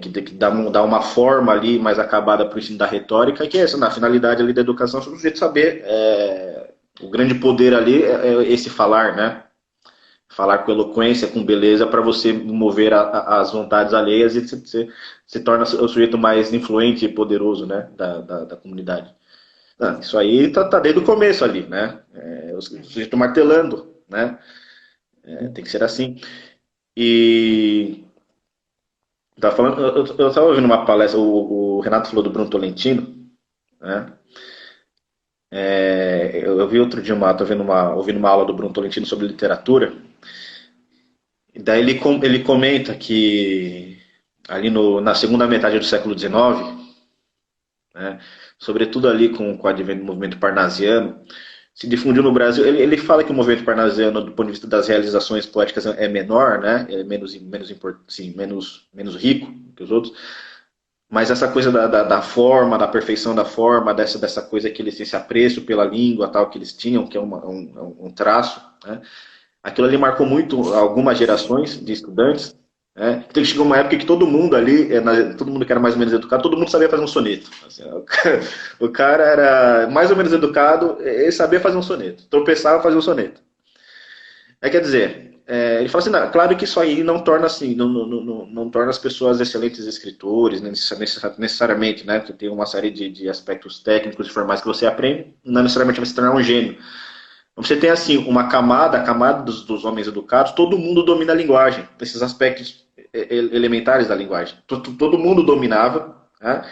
Que dá uma forma ali mais acabada para o ensino da retórica, que é essa, na finalidade ali da educação, o sujeito saber, o grande poder ali é esse falar, né? Falar com eloquência, com beleza, para você mover as vontades alheias e se torna o sujeito mais influente e poderoso, né? Da comunidade. Isso aí tá desde o começo ali, né? O sujeito martelando, né? Tem que ser assim. E eu estava ouvindo uma palestra, o Renato falou do Bruno Tolentino, né? Eu vi outro dia ouvindo uma aula do Bruno Tolentino sobre literatura, e daí ele comenta que ali na segunda metade do século XIX, né, sobretudo ali com o advento do movimento parnasiano, se difundiu no Brasil. Ele fala que o movimento parnasiano, do ponto de vista das realizações poéticas, é menor, né? É menos rico que os outros. Mas essa coisa da forma, da perfeição da forma, dessa coisa que eles têm esse apreço pela língua, tal, que eles tinham, que é um traço, né? Aquilo ali marcou muito algumas gerações de estudantes, né? Então chegou uma época que todo mundo ali, todo mundo que era mais ou menos educado, todo mundo sabia fazer um soneto. Assim, o cara era mais ou menos educado, ele sabia fazer um soneto. Tropeçava, fazia um soneto. Quer dizer, ele fala assim, não, claro que isso aí não torna assim, não torna as pessoas excelentes escritores, necessariamente, né? Porque tem uma série de aspectos técnicos e formais que você aprende, não necessariamente vai se tornar um gênio. Você tem assim uma camada, a camada dos homens educados, todo mundo domina a linguagem, esses aspectos elementares da linguagem. Todo mundo dominava, né?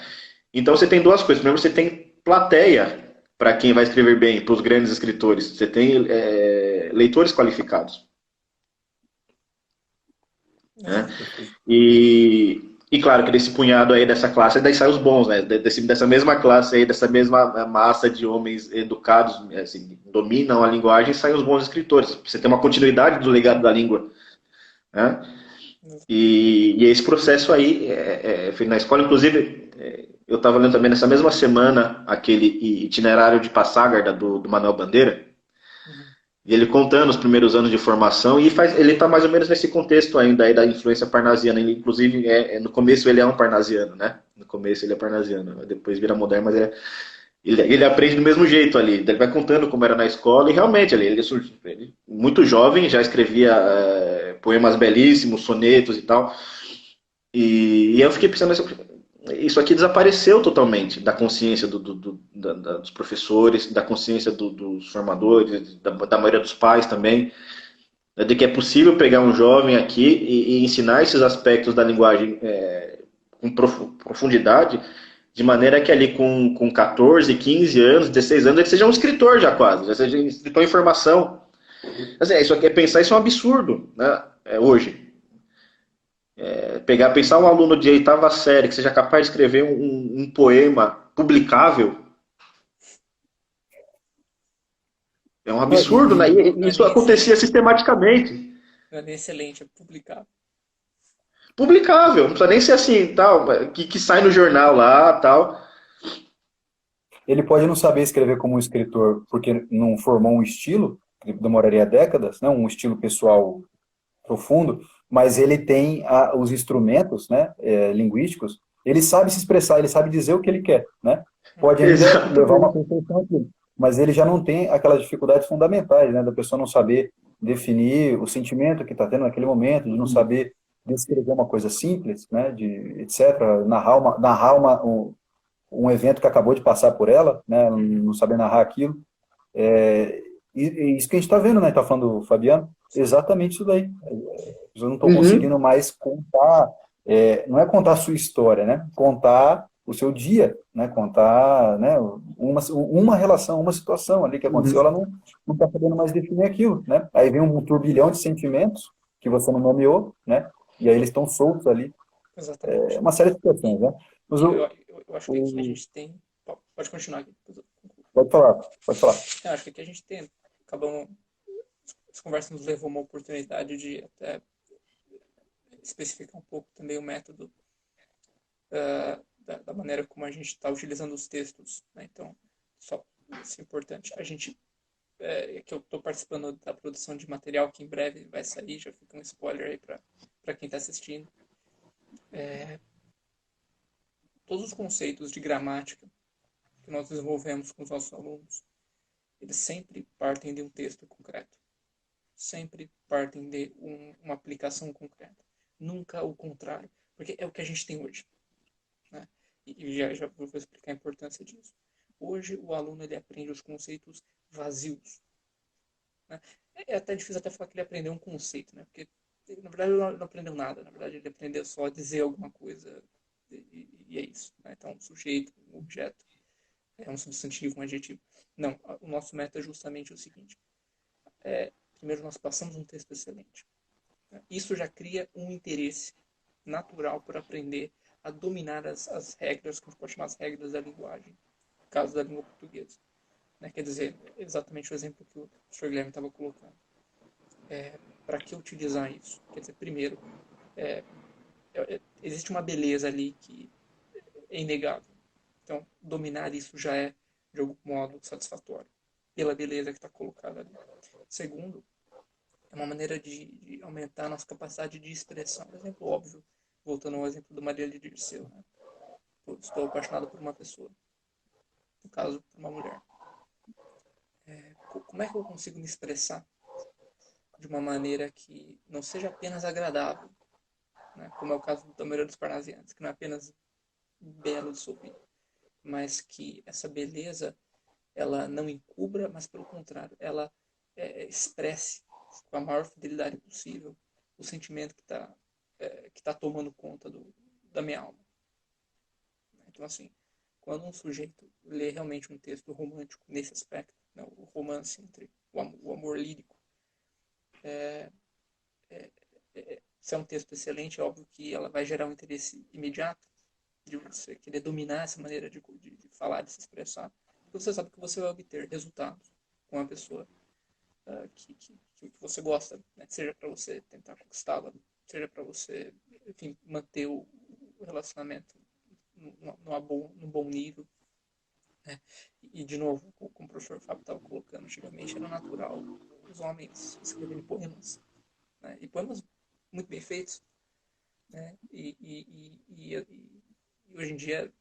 Então você tem duas coisas. Primeiro, você tem plateia para quem vai escrever bem, para os grandes escritores. Você tem leitores qualificados, né? Exato. E claro que desse punhado aí dessa classe, daí saem os bons, né? Dessa mesma classe aí, dessa mesma massa de homens educados, assim, dominam a linguagem, saem os bons escritores. Você tem uma continuidade do legado da língua, né? E esse processo aí feito na escola, inclusive, eu estava lendo também nessa mesma semana aquele itinerário de Passagarda do Manuel Bandeira, Uhum. e ele contando os primeiros anos de formação, e ele está mais ou menos nesse contexto ainda aí da influência parnasiana. Ele, inclusive, no começo ele é um parnasiano, né? No começo ele é parnasiano, depois vira moderno, mas ele aprende do mesmo jeito ali. Ele vai contando como era na escola, e realmente ele muito jovem, já escrevia poemas belíssimos, sonetos e tal. E eu fiquei pensando, isso aqui desapareceu totalmente da consciência dos professores, da consciência dos formadores, da maioria dos pais também, né, de que é possível pegar um jovem aqui e ensinar esses aspectos da linguagem com profundidade, de maneira que ali com 14, 15 anos, 16 anos, ele seja um escritor já quase, já seja um escritor em formação. Assim, isso aqui, pensar isso é um absurdo, né, hoje. Pensar um aluno de oitava série que seja capaz de escrever um poema publicável é um absurdo, né? E Não é isso nem acontecia excelente. sistematicamente. Não é nem excelente, é publicar. Publicável, não precisa nem ser assim, tal, que sai no jornal lá, tal. Ele pode não saber escrever como um escritor porque não formou um estilo, que demoraria décadas, né? Um estilo pessoal profundo, mas ele tem os instrumentos, né, linguísticos, ele sabe se expressar, ele sabe dizer o que ele quer, né? Pode ainda levar uma Exatamente. perfeição aqui, mas ele já não tem aquelas dificuldades fundamentais, né, da pessoa não saber definir o sentimento que está tendo naquele momento, de não saber descrever uma coisa simples, né, de etc, um evento que acabou de passar por ela, né, Uhum. não saber narrar aquilo. E isso que a gente está vendo, né? Está falando do Fabiano, exatamente isso daí. Eu não estou Uhum. conseguindo mais contar, não é contar a sua história, né? Contar o seu dia, né? Contar, né? Uma relação, uma situação ali que aconteceu, ela não está sabendo mais definir aquilo, né? Aí vem um turbilhão de sentimentos que você não nomeou, né? E aí eles estão soltos ali. É Exatamente. uma série de situações, E, né? Mas eu acho que aqui a gente tem. Pode continuar aqui. pode falar, pode falar. Eu acho que aqui a gente tem. Acabamos. Essa conversa nos levou a uma oportunidade de até especificar um pouco também o método da maneira como a gente está utilizando os textos, né? Então, só isso é importante. A gente, que eu estou participando da produção de material que em breve vai sair, já fica um spoiler aí para quem está assistindo. Todos os conceitos de gramática que nós desenvolvemos com os nossos alunos, eles sempre partem de um texto concreto. Sempre partem de uma aplicação concreta. Nunca o contrário. Porque é o que a gente tem hoje. Né? E já vou explicar a importância disso. Hoje, o aluno ele aprende os conceitos vazios. Né? É até difícil até falar que ele aprendeu um conceito, né? Porque, na verdade, ele não aprendeu nada. Na verdade, ele aprendeu só a dizer alguma coisa. E é isso. Né? Então, um sujeito, um objeto, é um substantivo, um adjetivo. Não, o nosso método é justamente o seguinte. Primeiro, nós passamos um texto excelente. Isso já cria um interesse natural por aprender a dominar as regras, que a gente pode chamar as regras da linguagem, no caso da língua portuguesa. Né? Quer dizer, exatamente o exemplo que o Sr. Guilherme estava colocando. Para que utilizar isso? Quer dizer, primeiro, existe uma beleza ali que é inegável. Então, dominar isso já é, de algum modo, satisfatório, pela beleza que está colocada ali. Segundo, é uma maneira de aumentar a nossa capacidade de expressão. Um exemplo óbvio, voltando ao exemplo do Maria de Dirceu. Né? Estou apaixonado por uma pessoa. No caso, por uma mulher. Como é que eu consigo me expressar de uma maneira que não seja apenas agradável? Né? Como é o caso da maioria dos parnasianos, que não é apenas belo de se ouvir, mas que essa beleza ela não encubra, mas pelo contrário, ela expresse com a maior fidelidade possível o sentimento que tá tomando conta da minha alma. Então, assim, quando um sujeito lê realmente um texto romântico nesse aspecto, né, o romance entre o amor lírico, se é um texto excelente, é óbvio que ela vai gerar um interesse imediato de você querer dominar essa maneira de falar, de se expressar, porque você sabe que você vai obter resultados com a pessoa que você gosta, né? Seja para você tentar conquistá-la, seja para você, enfim, manter o relacionamento num bom nível. Né? E, de novo, como o professor Fábio estava colocando, antigamente era natural os homens escreverem poemas, né? E poemas muito bem feitos. Né? E hoje em dia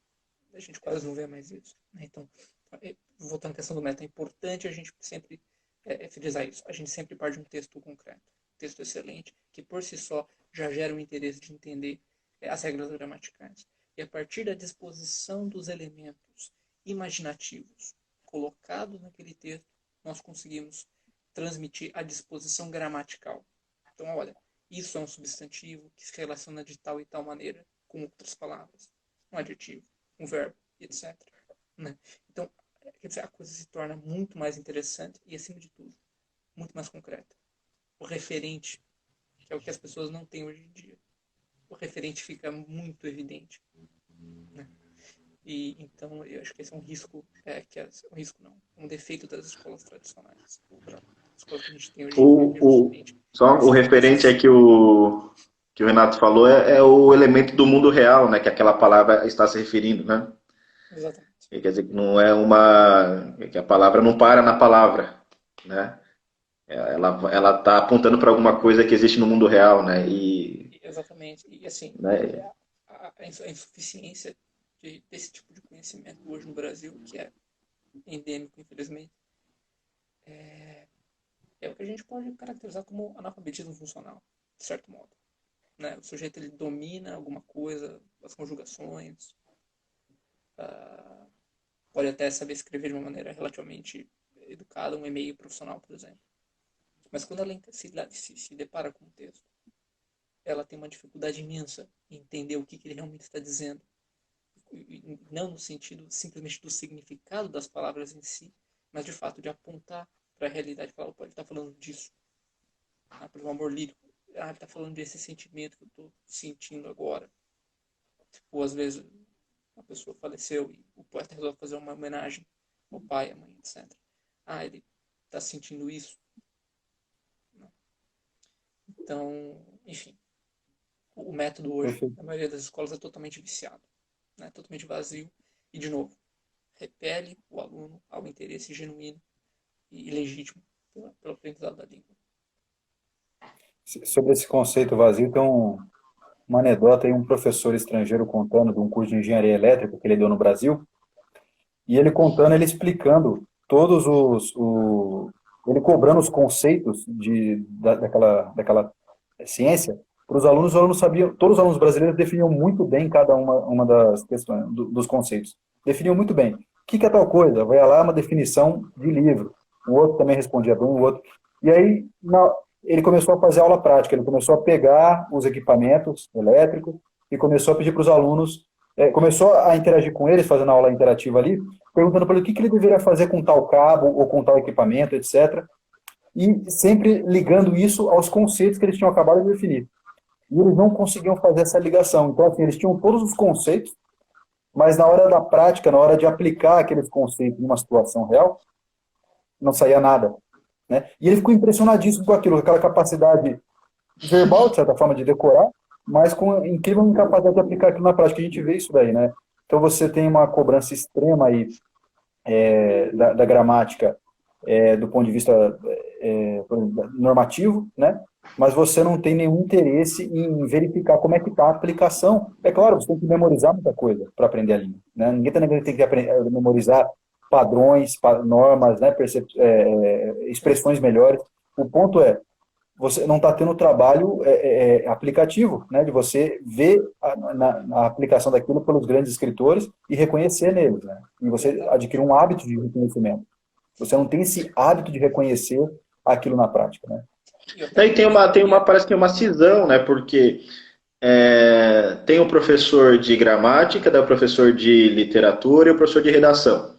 a gente quase não vê mais isso. Né? Então, voltando à questão do método, é importante a gente sempre frisar isso. A gente sempre parte de um texto concreto, um texto excelente, que por si só já gera um interesse de entender as regras gramaticais. E a partir da disposição dos elementos imaginativos colocados naquele texto, nós conseguimos transmitir a disposição gramatical. Então, olha, isso é um substantivo que se relaciona de tal e tal maneira com outras palavras. Um adjetivo, um verbo, etc. Né? Então, quer dizer, a coisa se torna muito mais interessante e, acima de tudo, muito mais concreta. O referente, que é o que as pessoas não têm hoje em dia. O referente fica muito evidente. Né? E então eu acho que esse é um risco, um risco não, um defeito das escolas tradicionais. As escolas que a gente tem hoje em dia, que é justamente Só o referente é que o Renato falou é o elemento do mundo real, né? Que aquela palavra está se referindo, né? Exatamente. Quer dizer, que não é que a palavra não para na palavra, né? Ela está apontando para alguma coisa que existe no mundo real, né? Exatamente. E assim, Né? a insuficiência desse tipo de conhecimento hoje no Brasil, que é endêmico, infelizmente, é o que a gente pode caracterizar como analfabetismo funcional, de certo modo. Né? O sujeito ele domina alguma coisa, as conjugações, pode até saber escrever de uma maneira relativamente educada, um e-mail profissional, por exemplo. Mas quando ela se depara com o texto, ela tem uma dificuldade imensa em entender o que ele realmente está dizendo. Não no sentido simplesmente do significado das palavras em si, mas de fato de apontar para a realidade e falar, opa, ele está falando disso. Por exemplo, amor lírico. Ele está falando desse sentimento que eu estou sentindo agora. Ou às vezes a pessoa faleceu e o poeta resolve fazer uma homenagem ao pai, à mãe, etc. Ele está sentindo isso. Então, enfim, o método hoje, Perfeito. na maioria das escolas, é totalmente viciado. né, totalmente vazio, e, de novo, repele o aluno ao interesse genuíno e legítimo pelo aprendizado da língua. Sobre esse conceito vazio, tem uma anedota aí, um professor estrangeiro contando de um curso de engenharia elétrica que ele deu no Brasil, e ele contando, ele explicando todos ele cobrando os conceitos daquela ciência para os alunos sabiam, todos os alunos brasileiros definiam muito bem cada uma das questões, dos conceitos. Definiam muito bem. O que é tal coisa? Vai lá uma definição de livro. O outro também respondia bem, o outro. E aí, ele começou a fazer aula prática, ele começou a pegar os equipamentos elétricos e começou a pedir para os alunos, começou a interagir com eles, fazendo aula interativa ali, perguntando para ele o que ele deveria fazer com tal cabo ou com tal equipamento, etc. E sempre ligando isso aos conceitos que eles tinham acabado de definir. E eles não conseguiam fazer essa ligação. Então, assim, eles tinham todos os conceitos, mas na hora da prática, na hora de aplicar aqueles conceitos em uma situação real, não saía nada. Né? E ele ficou impressionadíssimo com aquilo, com aquela capacidade verbal, de certa forma, de decorar, mas com incrível incapacidade de aplicar aquilo na prática. A gente vê isso daí, né? Então você tem uma cobrança extrema aí da gramática do ponto de vista normativo, né? Mas você não tem nenhum interesse em verificar como é que está a aplicação. É claro, você tem que memorizar muita coisa para aprender a língua. Né? Ninguém tem que memorizar padrões, normas, né? Expressões melhores. O ponto é, você não está tendo trabalho aplicativo, né? De você ver a aplicação daquilo pelos grandes escritores e reconhecer neles. Né? E você adquirir um hábito de reconhecimento. Você não tem esse hábito de reconhecer aquilo na prática, né? Daí parece que tem uma cisão, né? Porque tem o professor de gramática, daí o professor de literatura e o professor de redação,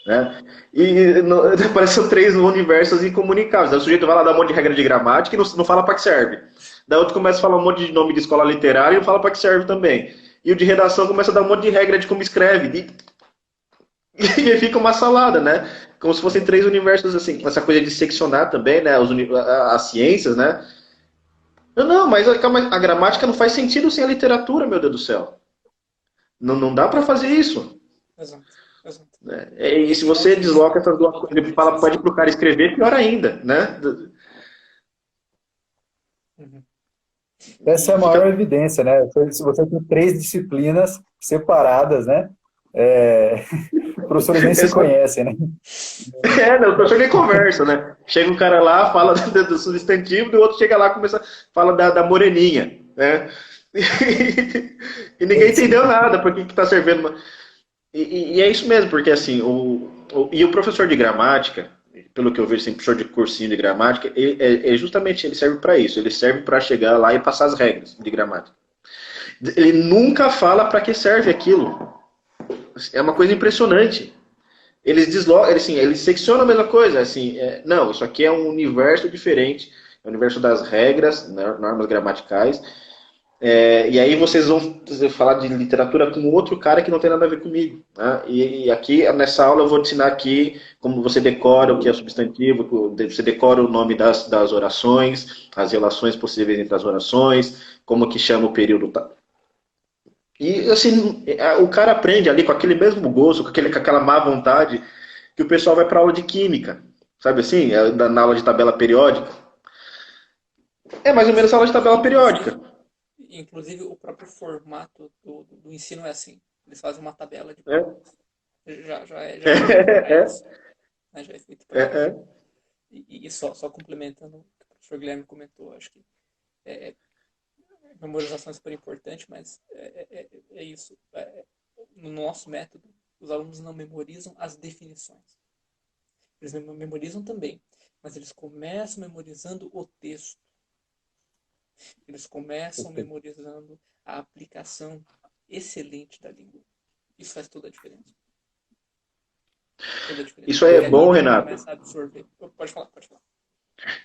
né? E parece que são três universos incomunicáveis. Daí o sujeito vai lá dar um monte de regra de gramática e não fala para que serve. Daí outro começa a falar um monte de nome de escola literária e não fala para que serve também. E o de redação começa a dar um monte de regra de como escreve. E fica uma salada, né? Como se fossem três universos, assim, essa coisa de seccionar também, né? As ciências, né? Não, mas a gramática não faz sentido sem a literatura, meu Deus do céu. Não dá para fazer isso. Exato. E se você desloca essas duas coisas e pede pro cara escrever, pior ainda, né? Essa é a maior evidência, né? Se você tem três disciplinas separadas, né? Professores nem se conhecem, né? Não, o professor nem conversa, né? Chega um cara lá, fala do substantivo, e o outro chega lá e fala da moreninha, né? E ninguém entendeu nada, por que tá servindo. E é isso mesmo, porque assim, o professor de gramática, pelo que eu vejo, assim, professor de cursinho de gramática, justamente ele serve para isso, ele serve para chegar lá e passar as regras de gramática. Ele nunca fala para que serve aquilo. É uma coisa impressionante. Eles deslocam, eles seccionam a mesma coisa. Assim, não, isso aqui é um universo diferente. É o universo das regras, normas gramaticais. E aí vocês vão falar de literatura com outro cara que não tem nada a ver comigo. Né? E aqui, nessa aula, eu vou te ensinar aqui como você decora o que é substantivo, você decora o nome das orações, as relações possíveis entre as orações, como que chama o período. E assim, o cara aprende ali com aquele mesmo gosto, com aquela má vontade, que o pessoal vai para aula de química. Sabe assim? Na aula de tabela periódica. É mais ou menos a aula de tabela periódica. Inclusive, o próprio formato do ensino é assim. Eles fazem uma tabela de já é isso. Né? Já é feito para isso. E só complementando o que o professor Guilherme comentou, acho que memorização é super importante, mas é isso. No nosso método, os alunos não memorizam as definições. Eles memorizam também, mas eles começam memorizando o texto. Eles começam memorizando a aplicação excelente da língua. Isso faz toda a diferença. Isso aí é bom, Renato? Começa a absorver. Pode falar.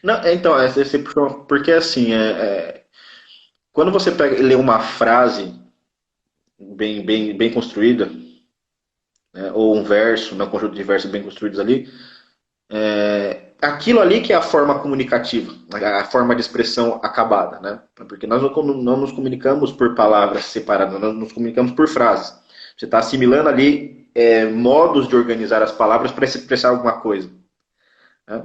Não, então, porque assim, quando você lê uma frase bem construída, né, ou um verso, um conjunto de versos bem construídos ali, aquilo ali que é a forma comunicativa, a forma de expressão acabada, né? Porque nós não nos comunicamos por palavras separadas, nós nos comunicamos por frases. Você está assimilando ali modos de organizar as palavras para expressar alguma coisa. Né?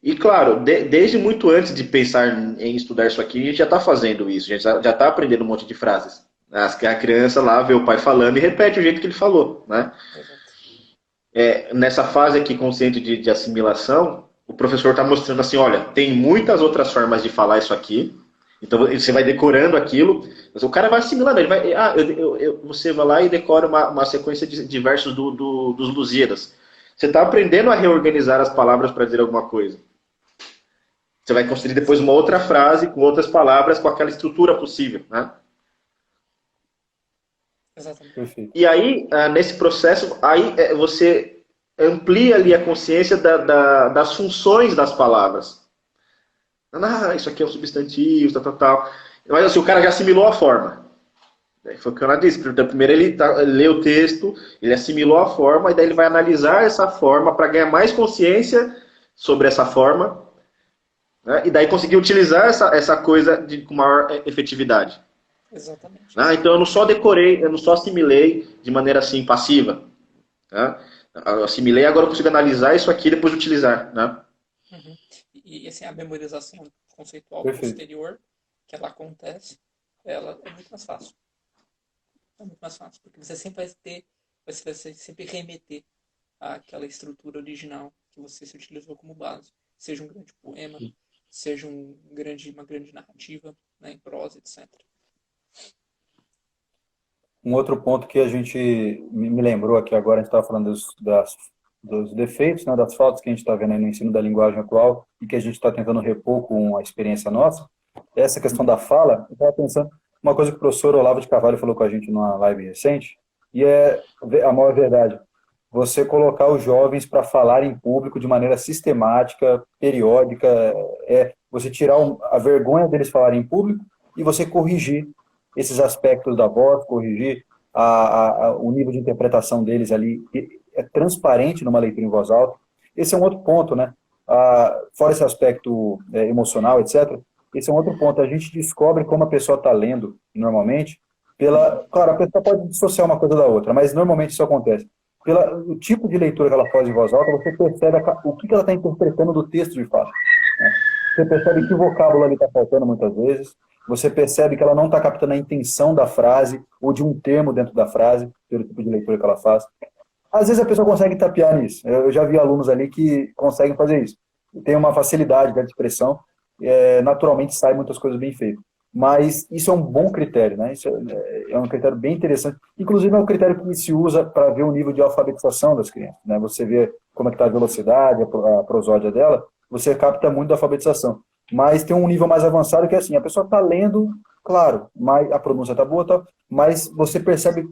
E claro, desde muito antes de pensar em estudar isso aqui, a gente já está fazendo isso, a gente já está aprendendo um monte de frases. A criança lá vê o pai falando e repete o jeito que ele falou, né? Exato. Nessa fase aqui consciente de assimilação, o professor está mostrando assim, olha, tem muitas outras formas de falar isso aqui, então você vai decorando aquilo, mas o cara vai assimilando, ele vai, você vai lá e decora uma sequência de versos dos Lusíadas. Você está aprendendo a reorganizar as palavras para dizer alguma coisa. Você vai construir depois uma outra frase com outras palavras com aquela estrutura possível, né? Exatamente. Perfeito. E aí, nesse processo, aí você amplia ali a consciência das funções das palavras. Isso aqui é um substantivo, tal. Mas assim, o cara já assimilou a forma. Foi o que eu disse. Primeiro ele lê o texto, ele assimilou a forma, e daí ele vai analisar essa forma para ganhar mais consciência sobre essa forma, né? E daí conseguir utilizar essa coisa com maior efetividade. Exatamente. Então eu não só decorei, eu não só assimilei de maneira assim passiva. Né? Eu assimilei, agora eu consigo analisar isso aqui e depois utilizar. Né? Uhum. E assim, a memorização conceitual Perfeito. posterior, que ela acontece, ela é muito mais fácil. É muito mais fácil, porque você sempre vai ter, você vai sempre remeter àquela estrutura original que você se utilizou como base. Seja um grande poema, seja uma grande narrativa, né, em prosa, etc. Um outro ponto que a gente me lembrou aqui agora, a gente estava falando dos defeitos, né, das faltas que a gente está vendo aí no ensino da linguagem atual e que a gente está tentando repor com a experiência nossa. Essa questão da fala, eu estava pensando, uma coisa que o professor Olavo de Carvalho falou com a gente numa live recente, e é a maior verdade. Você colocar os jovens para falar em público de maneira sistemática, periódica, você tirar a vergonha deles falarem em público e você corrigir esses aspectos da voz, corrigir o nível de interpretação deles ali, é transparente numa leitura em voz alta. Esse é um outro ponto, né? Fora esse aspecto emocional, etc., esse é um outro ponto. A gente descobre como a pessoa está lendo, normalmente, claro, a pessoa pode dissociar uma coisa da outra, mas normalmente isso acontece. Pelo tipo de leitura que ela faz em voz alta, você percebe o que ela está interpretando do texto de fato. Né? Você percebe que vocábulo ali está faltando muitas vezes, você percebe que ela não está captando a intenção da frase ou de um termo dentro da frase, pelo tipo de leitura que ela faz. Às vezes a pessoa consegue tapear nisso. Eu já vi alunos ali que conseguem fazer isso. Tem uma facilidade de expressão, naturalmente sai muitas coisas bem feitas. Mas isso é um bom critério, né? Isso é um critério bem interessante. Inclusive é um critério que se usa para ver o nível de alfabetização das crianças, né? Você vê como é que está a velocidade, a prosódia dela, você capta muito da alfabetização. Mas tem um nível mais avançado que é assim, a pessoa está lendo, claro, mas a pronúncia está boa, tá, mas você percebe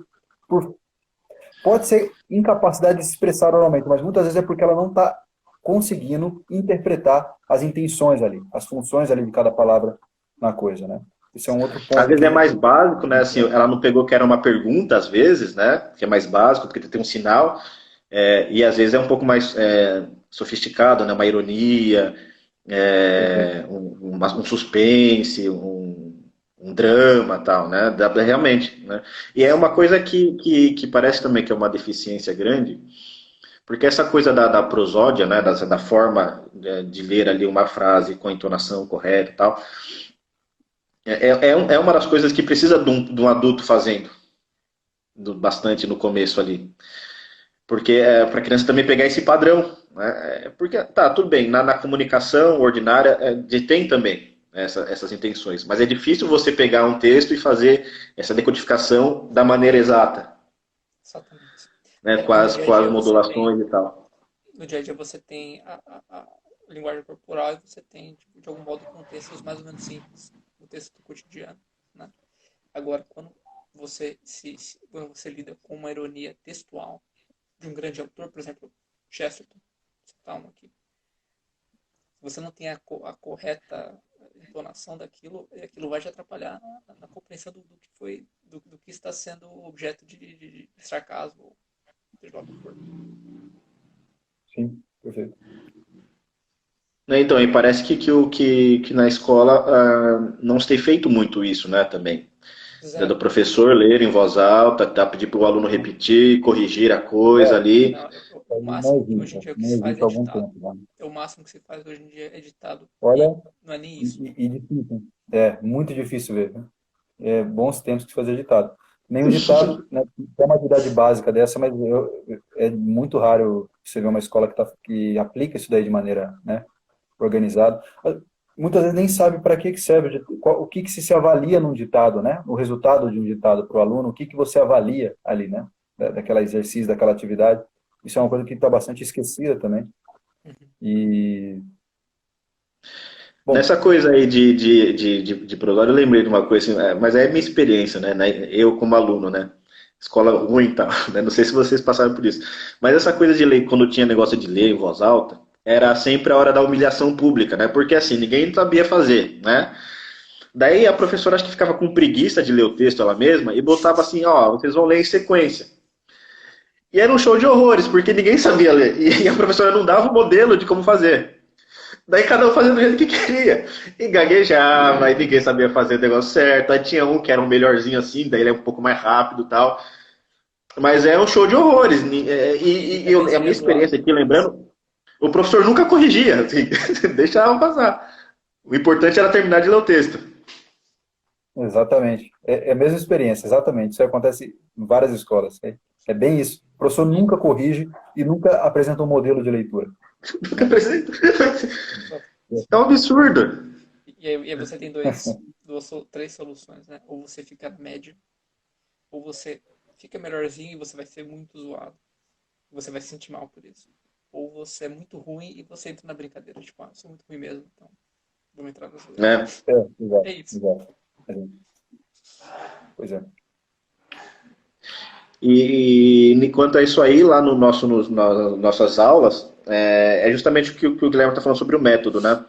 pode ser incapacidade de se expressar oralmente, mas muitas vezes é porque ela não está conseguindo interpretar as intenções ali, as funções ali de cada palavra na coisa, né? Esse é um outro Às ponto vezes é que... mais básico, né? Assim, ela não pegou que era uma pergunta, às vezes, né? Que é mais básico, porque tem um sinal, e às vezes é um pouco mais sofisticado, né? Uma ironia, um suspense, um drama, tal, né? Realmente, né? E é uma coisa que parece também que é uma deficiência grande, porque essa coisa da prosódia, né? Da forma de ler ali uma frase com a entonação correta, e tal. É uma das coisas que precisa de um adulto fazendo bastante no começo ali. Porque para a criança também pegar esse padrão. Né? Porque, tá, tudo bem, na comunicação ordinária tem também essas intenções. Mas é difícil você pegar um texto e fazer essa decodificação da maneira exata. Exatamente. Né? Com E no as, dia a com as dia você tem, modulações e tal. no dia a dia você tem a linguagem corporal e você tem, tipo, de algum modo, contextos mais ou menos simples, o texto do cotidiano, né? Agora, quando quando você lida com uma ironia textual de um grande autor, por exemplo, Chesterton, citar um aqui, se você não tem a correta entonação daquilo, aquilo vai te atrapalhar na compreensão do que foi, do que está sendo objeto de sarcasmo, ou seja lá o que for. Sim, perfeito. Né, então, e parece que na escola não se tem feito muito isso, né, também. Do Zero. professor ler em voz alta, pedir para o aluno repetir, corrigir a coisa É, ali. Não, o não máximo que hoje em existe, dia que não se faz existe é há algum ditado. tempo, já. É o máximo que se faz hoje em dia é ditado. E Olha, não é nem isso. e difícil. É, muito difícil ver, né? É, bons tempos de fazer ditado. Nenhum ditado, né, tem uma atividade básica dessa, mas é muito raro você ver uma escola que aplica isso daí de maneira, né, organizada. Muitas vezes nem sabe para que serve, o que se avalia num ditado, né? O resultado de um ditado para o aluno, o que você avalia ali, né? Daquela exercício, daquela atividade. Isso é uma coisa que está bastante esquecida também. Uhum. E, Nessa bom, coisa aí de prosódia, eu lembrei de uma coisa, assim, mas é minha experiência, né? Eu como aluno, né? Escola ruim e tal, né? Não sei se vocês passaram por isso. Mas essa coisa de ler, quando tinha negócio de ler em voz alta, era sempre a hora da humilhação pública, né? Porque assim, ninguém sabia fazer, né? Daí a professora acho que ficava com preguiça de ler o texto ela mesma e botava assim, ó, vocês vão ler em sequência. E era um show de horrores, porque ninguém sabia ler. E a professora não dava o modelo de como fazer. Daí cada um fazendo do jeito que queria. E gaguejava, e ninguém sabia fazer o negócio certo. Aí tinha um que era um melhorzinho assim, daí ele é um pouco mais rápido e tal. Mas é um show de horrores. E também A minha seria zoado. experiência aqui, lembrando, o professor nunca corrigia, assim, deixava passar. O importante era terminar de ler o texto. exatamente. É a mesma experiência, exatamente. Isso acontece em várias escolas. É bem isso. O professor E, nunca corrige e nunca apresenta um modelo de leitura, Nunca né? apresenta. exato. É um absurdo. E aí você tem três soluções, né? Ou você fica médio, ou você fica melhorzinho e você vai ser muito zoado. Você vai se sentir mal por isso. Ou você é muito ruim e você entra na brincadeira. Tipo, eu sou muito ruim mesmo, então vamos entrar na zoeira. Né? É Exato, isso. exato. Pois é. E quanto a isso aí, lá no nas nossas aulas, é justamente que o Guilherme está falando sobre o método, né?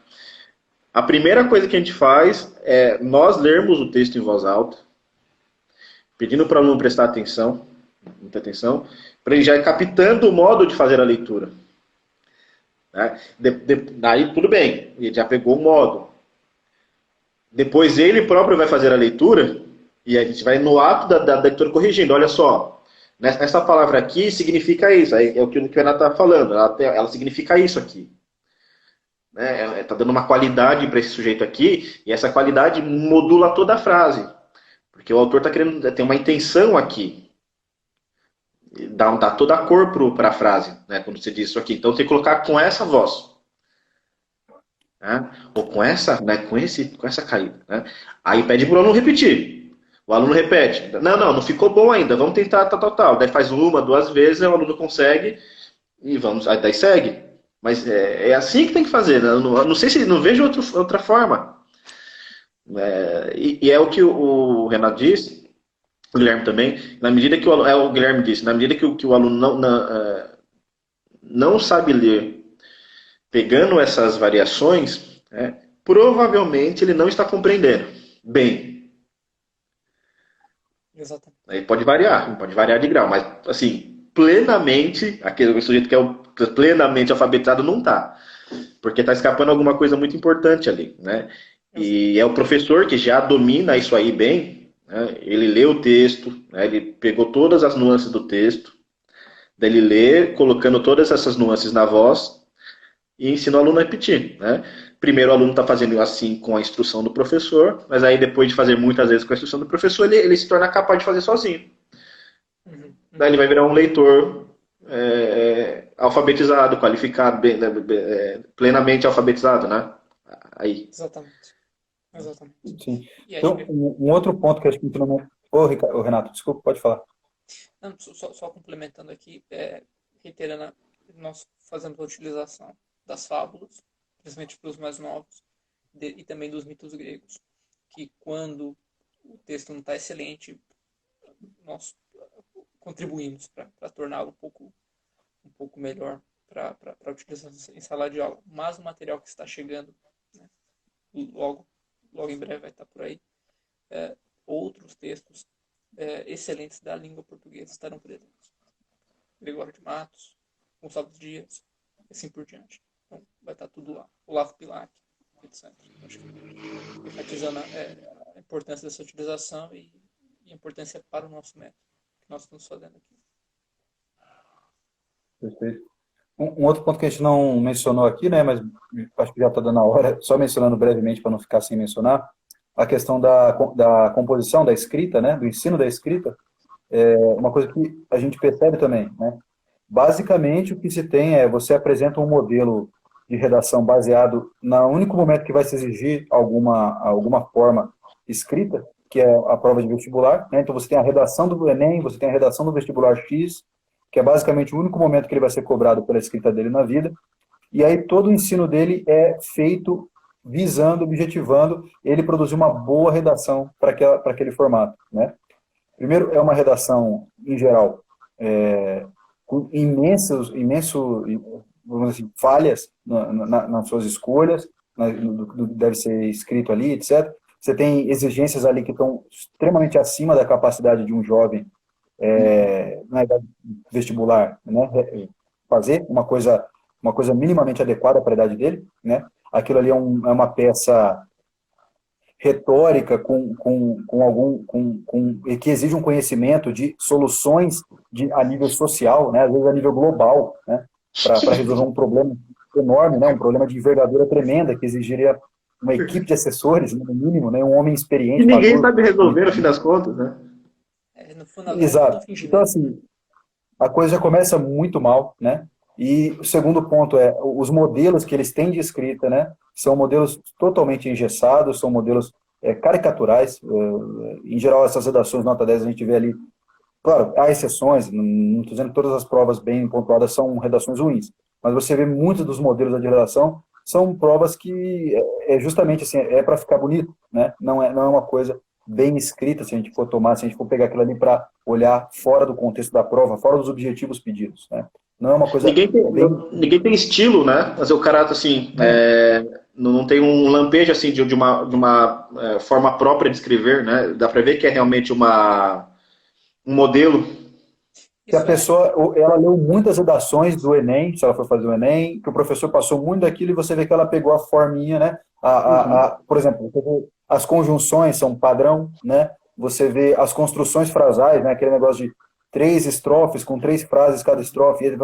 A primeira coisa que a gente faz é nós lermos o texto em voz alta, pedindo para o aluno prestar atenção, muita atenção, para ele já ir captando o modo de fazer a leitura. Né? Daí tudo bem, ele já pegou o modo. Depois ele próprio vai fazer a leitura e a gente vai no ato da leitura corrigindo. Olha só, essa palavra aqui significa isso. Aí é o que o Renato está falando. Ela significa isso aqui. Né? Está dando uma qualidade para esse sujeito aqui e essa qualidade modula toda a frase. Porque o autor está querendo ter uma intenção aqui. Dá toda a cor para a frase, né? Quando você diz isso aqui. Então tem que colocar com essa voz. Né? Ou com essa, né? Com essa caída. Né? Aí pede para o aluno repetir. O aluno repete. Não ficou bom ainda. Vamos tentar tal. Daí faz uma, duas vezes, o aluno consegue e vamos. Aí daí segue. Mas é assim que tem que fazer. Né? Não sei se não vejo outra forma. E é o que o Renato disse, o Guilherme também, na medida que o Guilherme disse, na medida que o aluno não sabe ler, pegando essas variações, provavelmente ele não está compreendendo bem. Exatamente. Aí pode variar de grau, mas assim, plenamente, aquele sujeito que é plenamente alfabetizado não está, porque está escapando alguma coisa muito importante ali, né? E é o professor que já domina isso aí bem, né? Ele lê o texto, né? Ele pegou todas as nuances do texto, daí ele lê, colocando todas essas nuances na voz e ensina o aluno a repetir, né? Primeiro o aluno está fazendo assim com a instrução do professor, mas aí depois de fazer muitas vezes com a instrução do professor, ele se torna capaz de fazer sozinho. Uhum, Daí uhum. ele vai virar um leitor alfabetizado, qualificado, plenamente alfabetizado, né? Aí. Exatamente. Exatamente. Sim. E acho Então, que. um outro ponto que acho que a gente não... Ô, Renato, desculpa, pode falar. Não, só complementando aqui, reiterando, nós fazemos a utilização das fábulas, principalmente para os mais novos, e também dos mitos gregos, que quando o texto não está excelente, nós contribuímos para torná-lo um pouco melhor para a utilização em sala de aula. Mas o material que está chegando, né, logo, logo em breve vai estar por aí, outros textos excelentes da língua portuguesa estarão presentes. Gregório de Matos, Gonçalves Dias, e assim por diante. Então, vai estar tudo lá. Olavo Bilac, etc. Acho que enfatizando a importância dessa utilização e a importância para o nosso método que nós estamos fazendo aqui. Perfeito. Um outro ponto que a gente não mencionou aqui, né, mas acho que já está dando a hora, só mencionando brevemente para não ficar sem mencionar, a questão da composição, da escrita, né, do ensino da escrita, é uma coisa que a gente percebe também, né. Basicamente, o que se tem é, você apresenta um modelo de redação baseado no único momento que vai se exigir alguma forma escrita, que é a prova de vestibular, né? Então, você tem a redação do Enem, você tem a redação do vestibular X, que é basicamente o único momento que ele vai ser cobrado pela escrita dele na vida, e aí todo o ensino dele é feito visando, objetivando ele produzir uma boa redação para aquele formato, né? Primeiro, é uma redação, em geral, com vamos dizer assim, falhas nas suas escolhas, deve ser escrito ali, etc. Você tem exigências ali que estão extremamente acima da capacidade de um jovem na idade vestibular, né? Fazer uma coisa minimamente adequada para a idade dele, né? Aquilo ali é uma peça retórica que exige um conhecimento de soluções a nível social, né, às vezes a nível global, né, para resolver um problema enorme, né, um problema de envergadura tremenda, que exigiria uma equipe de assessores, no mínimo, né, um homem experiente. E ninguém sabe resolver, no fim das contas, né? Exato. Então, assim, a coisa já começa muito mal, né? E o segundo ponto é, os modelos que eles têm de escrita, né, são modelos totalmente engessados, são modelos caricaturais. Em geral, essas redações nota 10 a gente vê ali, claro, há exceções, não estou dizendo que todas as provas bem pontuadas são redações ruins, mas você vê muitos dos modelos de redação são provas que justamente assim, para ficar bonito, né? Não é uma coisa bem escrita, se a gente for pegar aquilo ali para olhar fora do contexto da prova, fora dos objetivos pedidos, né? Não é uma coisa... Ninguém tem estilo, né? Mas o cara, assim, não tem um lampejo, assim, de uma forma própria de escrever, né? Dá para ver que é realmente um modelo. Que a pessoa, ela leu muitas redações do Enem, se ela for fazer o Enem, que o professor passou muito daquilo e você vê que ela pegou a forminha, né? Por exemplo, você vê as conjunções são padrão, né? Você vê as construções frasais, né? Aquele negócio de 3 estrofes com 3 frases cada estrofe, e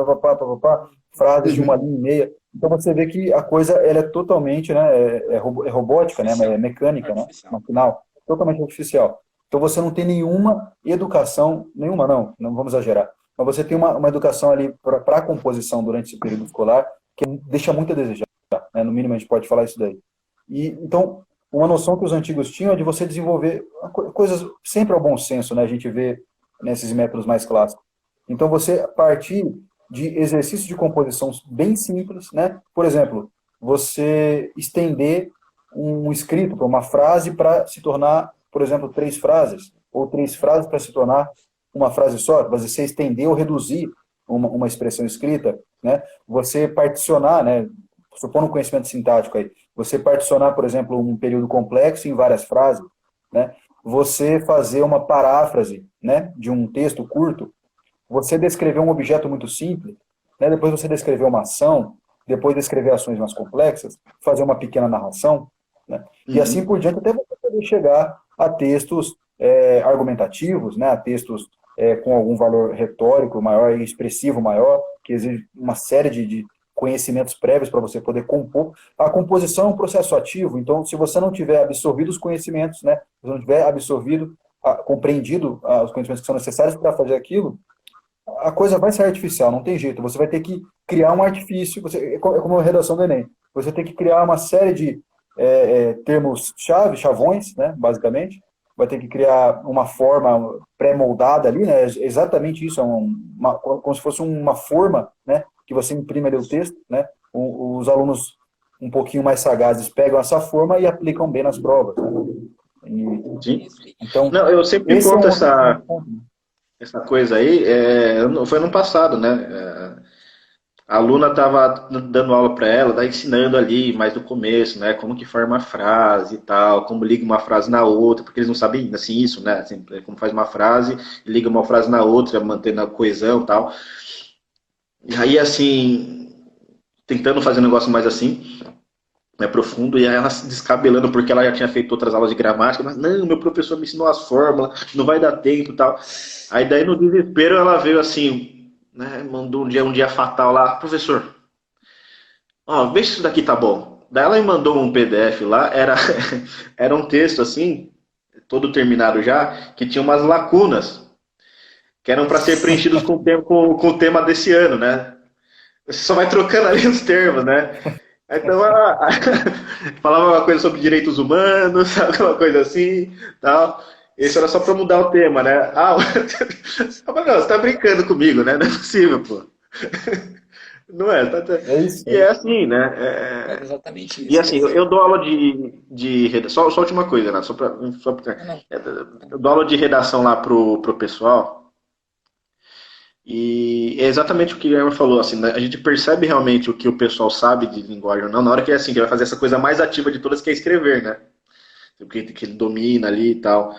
frases de uma linha e meia. Então você vê que a coisa ela é totalmente, né? É robótica, né? É mecânica, né? No final, totalmente artificial. Então você não tem nenhuma educação, não vamos exagerar, mas você tem uma educação ali para a composição durante esse período escolar que deixa muito a desejar, né? No mínimo a gente pode falar isso daí. E então, uma noção que os antigos tinham é de você desenvolver coisas sempre ao bom senso, né? A gente vê nesses métodos mais clássicos. Então você partir de exercícios de composição bem simples, né? Por exemplo, você estender um escrito para uma frase para se tornar, por exemplo, 3 frases, ou 3 frases para se tornar uma frase só, você estender ou reduzir uma expressão escrita, né? Você particionar, né? Supondo um conhecimento sintático aí, você particionar, por exemplo, um período complexo em várias frases, né? Você fazer uma paráfrase, né, de um texto curto, você descrever um objeto muito simples, né? Depois você descrever uma ação, depois descrever ações mais complexas, fazer uma pequena narração, né? E assim por diante, até você poder chegar a textos argumentativos, né? A textos com algum valor retórico maior e expressivo maior, que exige uma série de conhecimentos prévios para você poder compor. A composição é um processo ativo, então se você não tiver absorvido os conhecimentos, né? Se você não tiver absorvido, compreendido os conhecimentos que são necessários para fazer aquilo, a coisa vai ser artificial, não tem jeito. Você vai ter que criar um artifício, é como a redação do Enem. Você tem que criar uma série de termos-chave, chavões, né, basicamente. Vai ter que criar uma forma pré-moldada ali, né, exatamente isso, como se fosse uma forma, né, que você imprime ali o texto, né. Os alunos um pouquinho mais sagazes pegam essa forma e aplicam bem nas provas. Né? Sim. Então, não, eu sempre conto essa coisa aí, foi no passado, né? A aluna estava dando aula para ela, tá ensinando ali, mais no começo, né? Como que forma a frase e tal, como liga uma frase na outra, porque eles não sabem assim isso, né? Assim, como faz uma frase, liga uma frase na outra, mantendo a coesão e tal. E aí, assim, tentando fazer um negócio mais assim, mais profundo, e aí ela se descabelando porque ela já tinha feito outras aulas de gramática, mas não, meu professor me ensinou as fórmulas, não vai dar tempo e tal. Aí daí no desespero ela veio assim, né, mandou um dia fatal lá, professor, ó, vê se isso daqui tá bom. Daí ela me mandou um PDF lá, era um texto assim, todo terminado já, que tinha umas lacunas, que eram para ser preenchidos com o tema desse ano, né? Você só vai trocando ali os termos, né? Então, falava uma coisa sobre direitos humanos, sabe, uma coisa assim, tal. Isso era só para mudar o tema, né? Ah, não, você tá brincando comigo, né? Não é possível, pô. Não é? É isso. E é assim, né? É exatamente E isso. Quer assim, eu dizer, dou aula de redação. Só a última coisa, né? não, Eu dou aula de redação lá pro pessoal. E é exatamente o que o Guilherme falou, assim, né? A gente percebe realmente o que o pessoal sabe de linguagem ou não, na hora que é assim, que vai fazer essa coisa mais ativa de todas, que é escrever, né? O que ele domina ali e tal.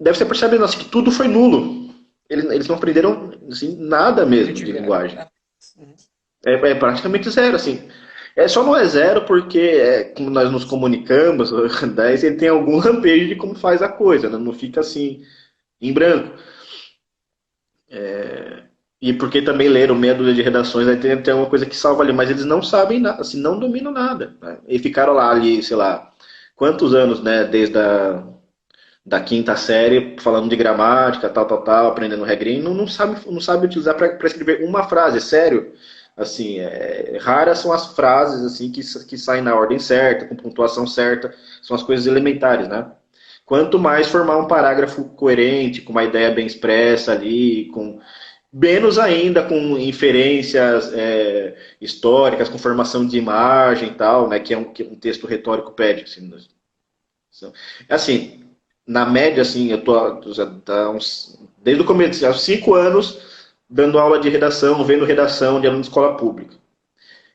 Deve ser percebendo assim, que tudo foi nulo. Eles não aprenderam assim, nada o que mesmo de tiveram. linguagem. Né? Uhum. É praticamente zero, assim. Só não é zero porque como nós nos comunicamos, daí você tem algum lampejo de como faz a coisa, né? Não fica assim, em branco. E porque também leram meia dúzia de redações, aí tem alguma coisa que salva ali, mas eles não sabem nada, assim, não dominam nada. Né? E ficaram lá ali, sei lá, quantos anos, né, desde da quinta série, falando de gramática, tal, aprendendo regrinha, não sabe utilizar para escrever uma frase, sério. Assim, raras são as frases assim que saem na ordem certa, com pontuação certa, são as coisas elementares, né? Quanto mais formar um parágrafo coerente, com uma ideia bem expressa ali, com menos ainda com inferências históricas, com formação de imagem e tal, né, que um texto retórico pede. Assim, na média, assim, eu tô já tá desde o começo, há 5 anos, dando aula de redação, vendo redação de aluno de escola pública.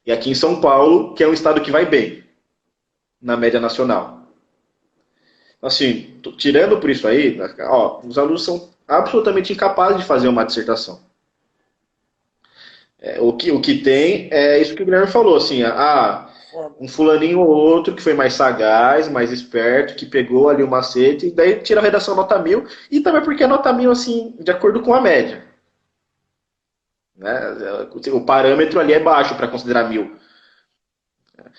E aqui em São Paulo, que é um estado que vai bem, na média nacional. Assim, tirando por isso aí, ó, os alunos são absolutamente incapazes de fazer uma dissertação. O que tem é isso que o Guilherme falou, assim, Fórmula. um fulaninho ou outro que foi mais sagaz, mais esperto, que pegou ali o macete, e daí tira a redação nota 1000, e também porque a nota 1000, assim, de acordo com a média. Né? O parâmetro ali é baixo para considerar 1000.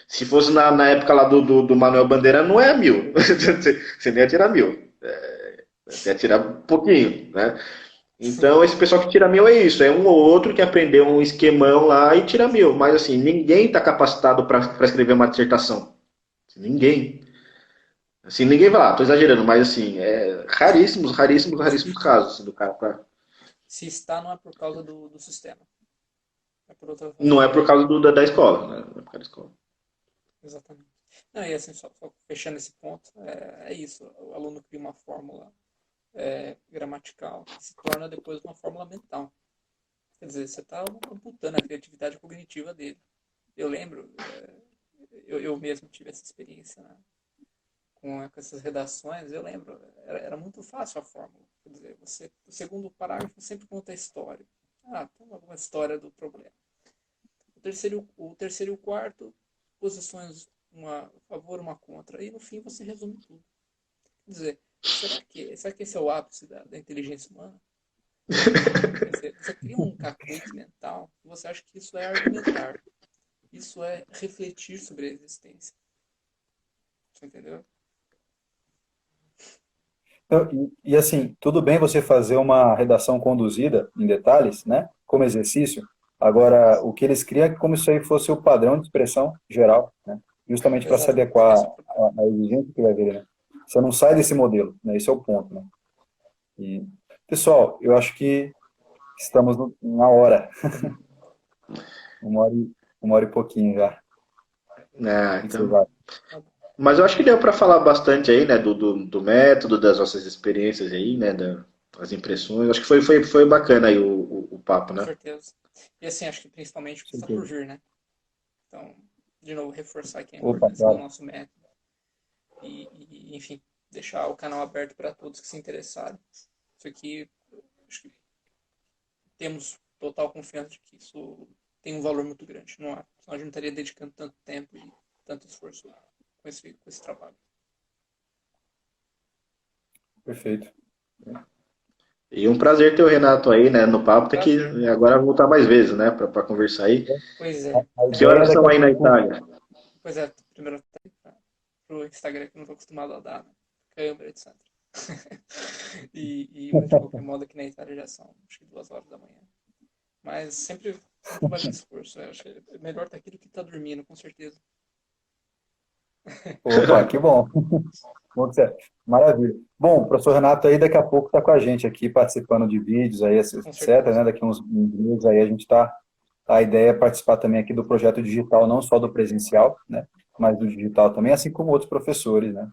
Se fosse na época lá do Manuel Bandeira, não é 1000. Você nem ia tirar 1000. Você ia tirar um pouquinho, né? Então, esse pessoal que tira 1000 é isso, é um ou outro que aprendeu um esquemão lá e tira 1000. Mas, assim, ninguém está capacitado para escrever uma dissertação. Ninguém. Assim, ninguém vai lá, tô exagerando, mas, assim, raríssimos casos assim, do cara. Se está, não é por causa do sistema. É por outra Não razão. é por causa da escola, né? Não é por causa da escola. Exatamente. Não, e assim, só fechando esse ponto, é isso. O aluno cria uma fórmula gramatical que se torna depois uma fórmula mental. Quer dizer, você está amputando a criatividade cognitiva dele. Eu lembro, eu mesmo tive essa experiência, né, com essas redações. Eu lembro, era muito fácil a fórmula. Quer dizer, o segundo parágrafo sempre conta a história. Tem alguma história do problema. O terceiro e o quarto, posições uma a favor, uma contra. E no fim você resume tudo. Quer dizer, será que esse é o ápice da inteligência humana? Quer dizer, você cria um cacuete mental e você acha que isso é argumentar. Isso é refletir sobre a existência. Você entendeu? Então, assim, tudo bem você fazer uma redação conduzida em detalhes, né, como exercício. Agora, o que eles criam é como se isso aí fosse o padrão de expressão geral, né, justamente para se Exatamente. adequar Esse é o problema. à exigência que vai vir, né. Você não sai desse modelo, né, esse é o ponto, né. E, pessoal, eu acho que estamos na hora, uma hora, uma hora e pouquinho já. É, O que vocês então. acham? Tá bom. Mas eu acho que deu para falar bastante aí, né, do método, das nossas experiências aí, né, das impressões. Acho que foi bacana aí o papo, Com né? certeza. E assim, acho que principalmente o que Com está por certeza. vir, né? Então, de novo, reforçar aqui a Opa, importância do claro. nosso método enfim, deixar o canal aberto para todos que se interessarem. Isso aqui, acho que temos total confiança de que isso tem um valor muito grande. Não há, senão a gente não estaria dedicando tanto tempo e tanto esforço com esse trabalho. Perfeito. E um prazer ter o Renato aí, né, no papo. Tem que Prazer. agora voltar mais vezes, né, para conversar aí. Pois é. A Que ideia horas são daqui aí a na pouco, Itália? Pois é, primeiro pro Instagram que eu não estou acostumado a dar, né? Câmera, etc. Mas de qualquer modo aqui na Itália já são acho que 2 horas da manhã. Mas sempre vale o esforço. Eu acho que é melhor estar aqui do que estar dormindo, com certeza. opa, que bom. Muito certo. Maravilha. Bom, o professor Renato aí daqui a pouco está com a gente aqui, participando de vídeos aí, Com etc, né? certeza. Daqui uns dias aí a gente está. A ideia é participar também aqui do projeto digital, não só do presencial, né? Mas do digital também, assim como outros professores, né?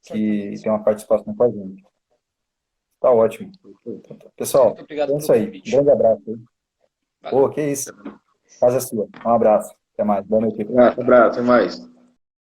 Que Certamente. tem uma participação com a gente. Tá ótimo. Muito Pessoal, obrigado é pelo isso aí. Um convite. grande abraço aí. Valeu. Pô, que isso. Casa é sua. Um abraço. Até mais. Boa noite aí. Abraço, até mais.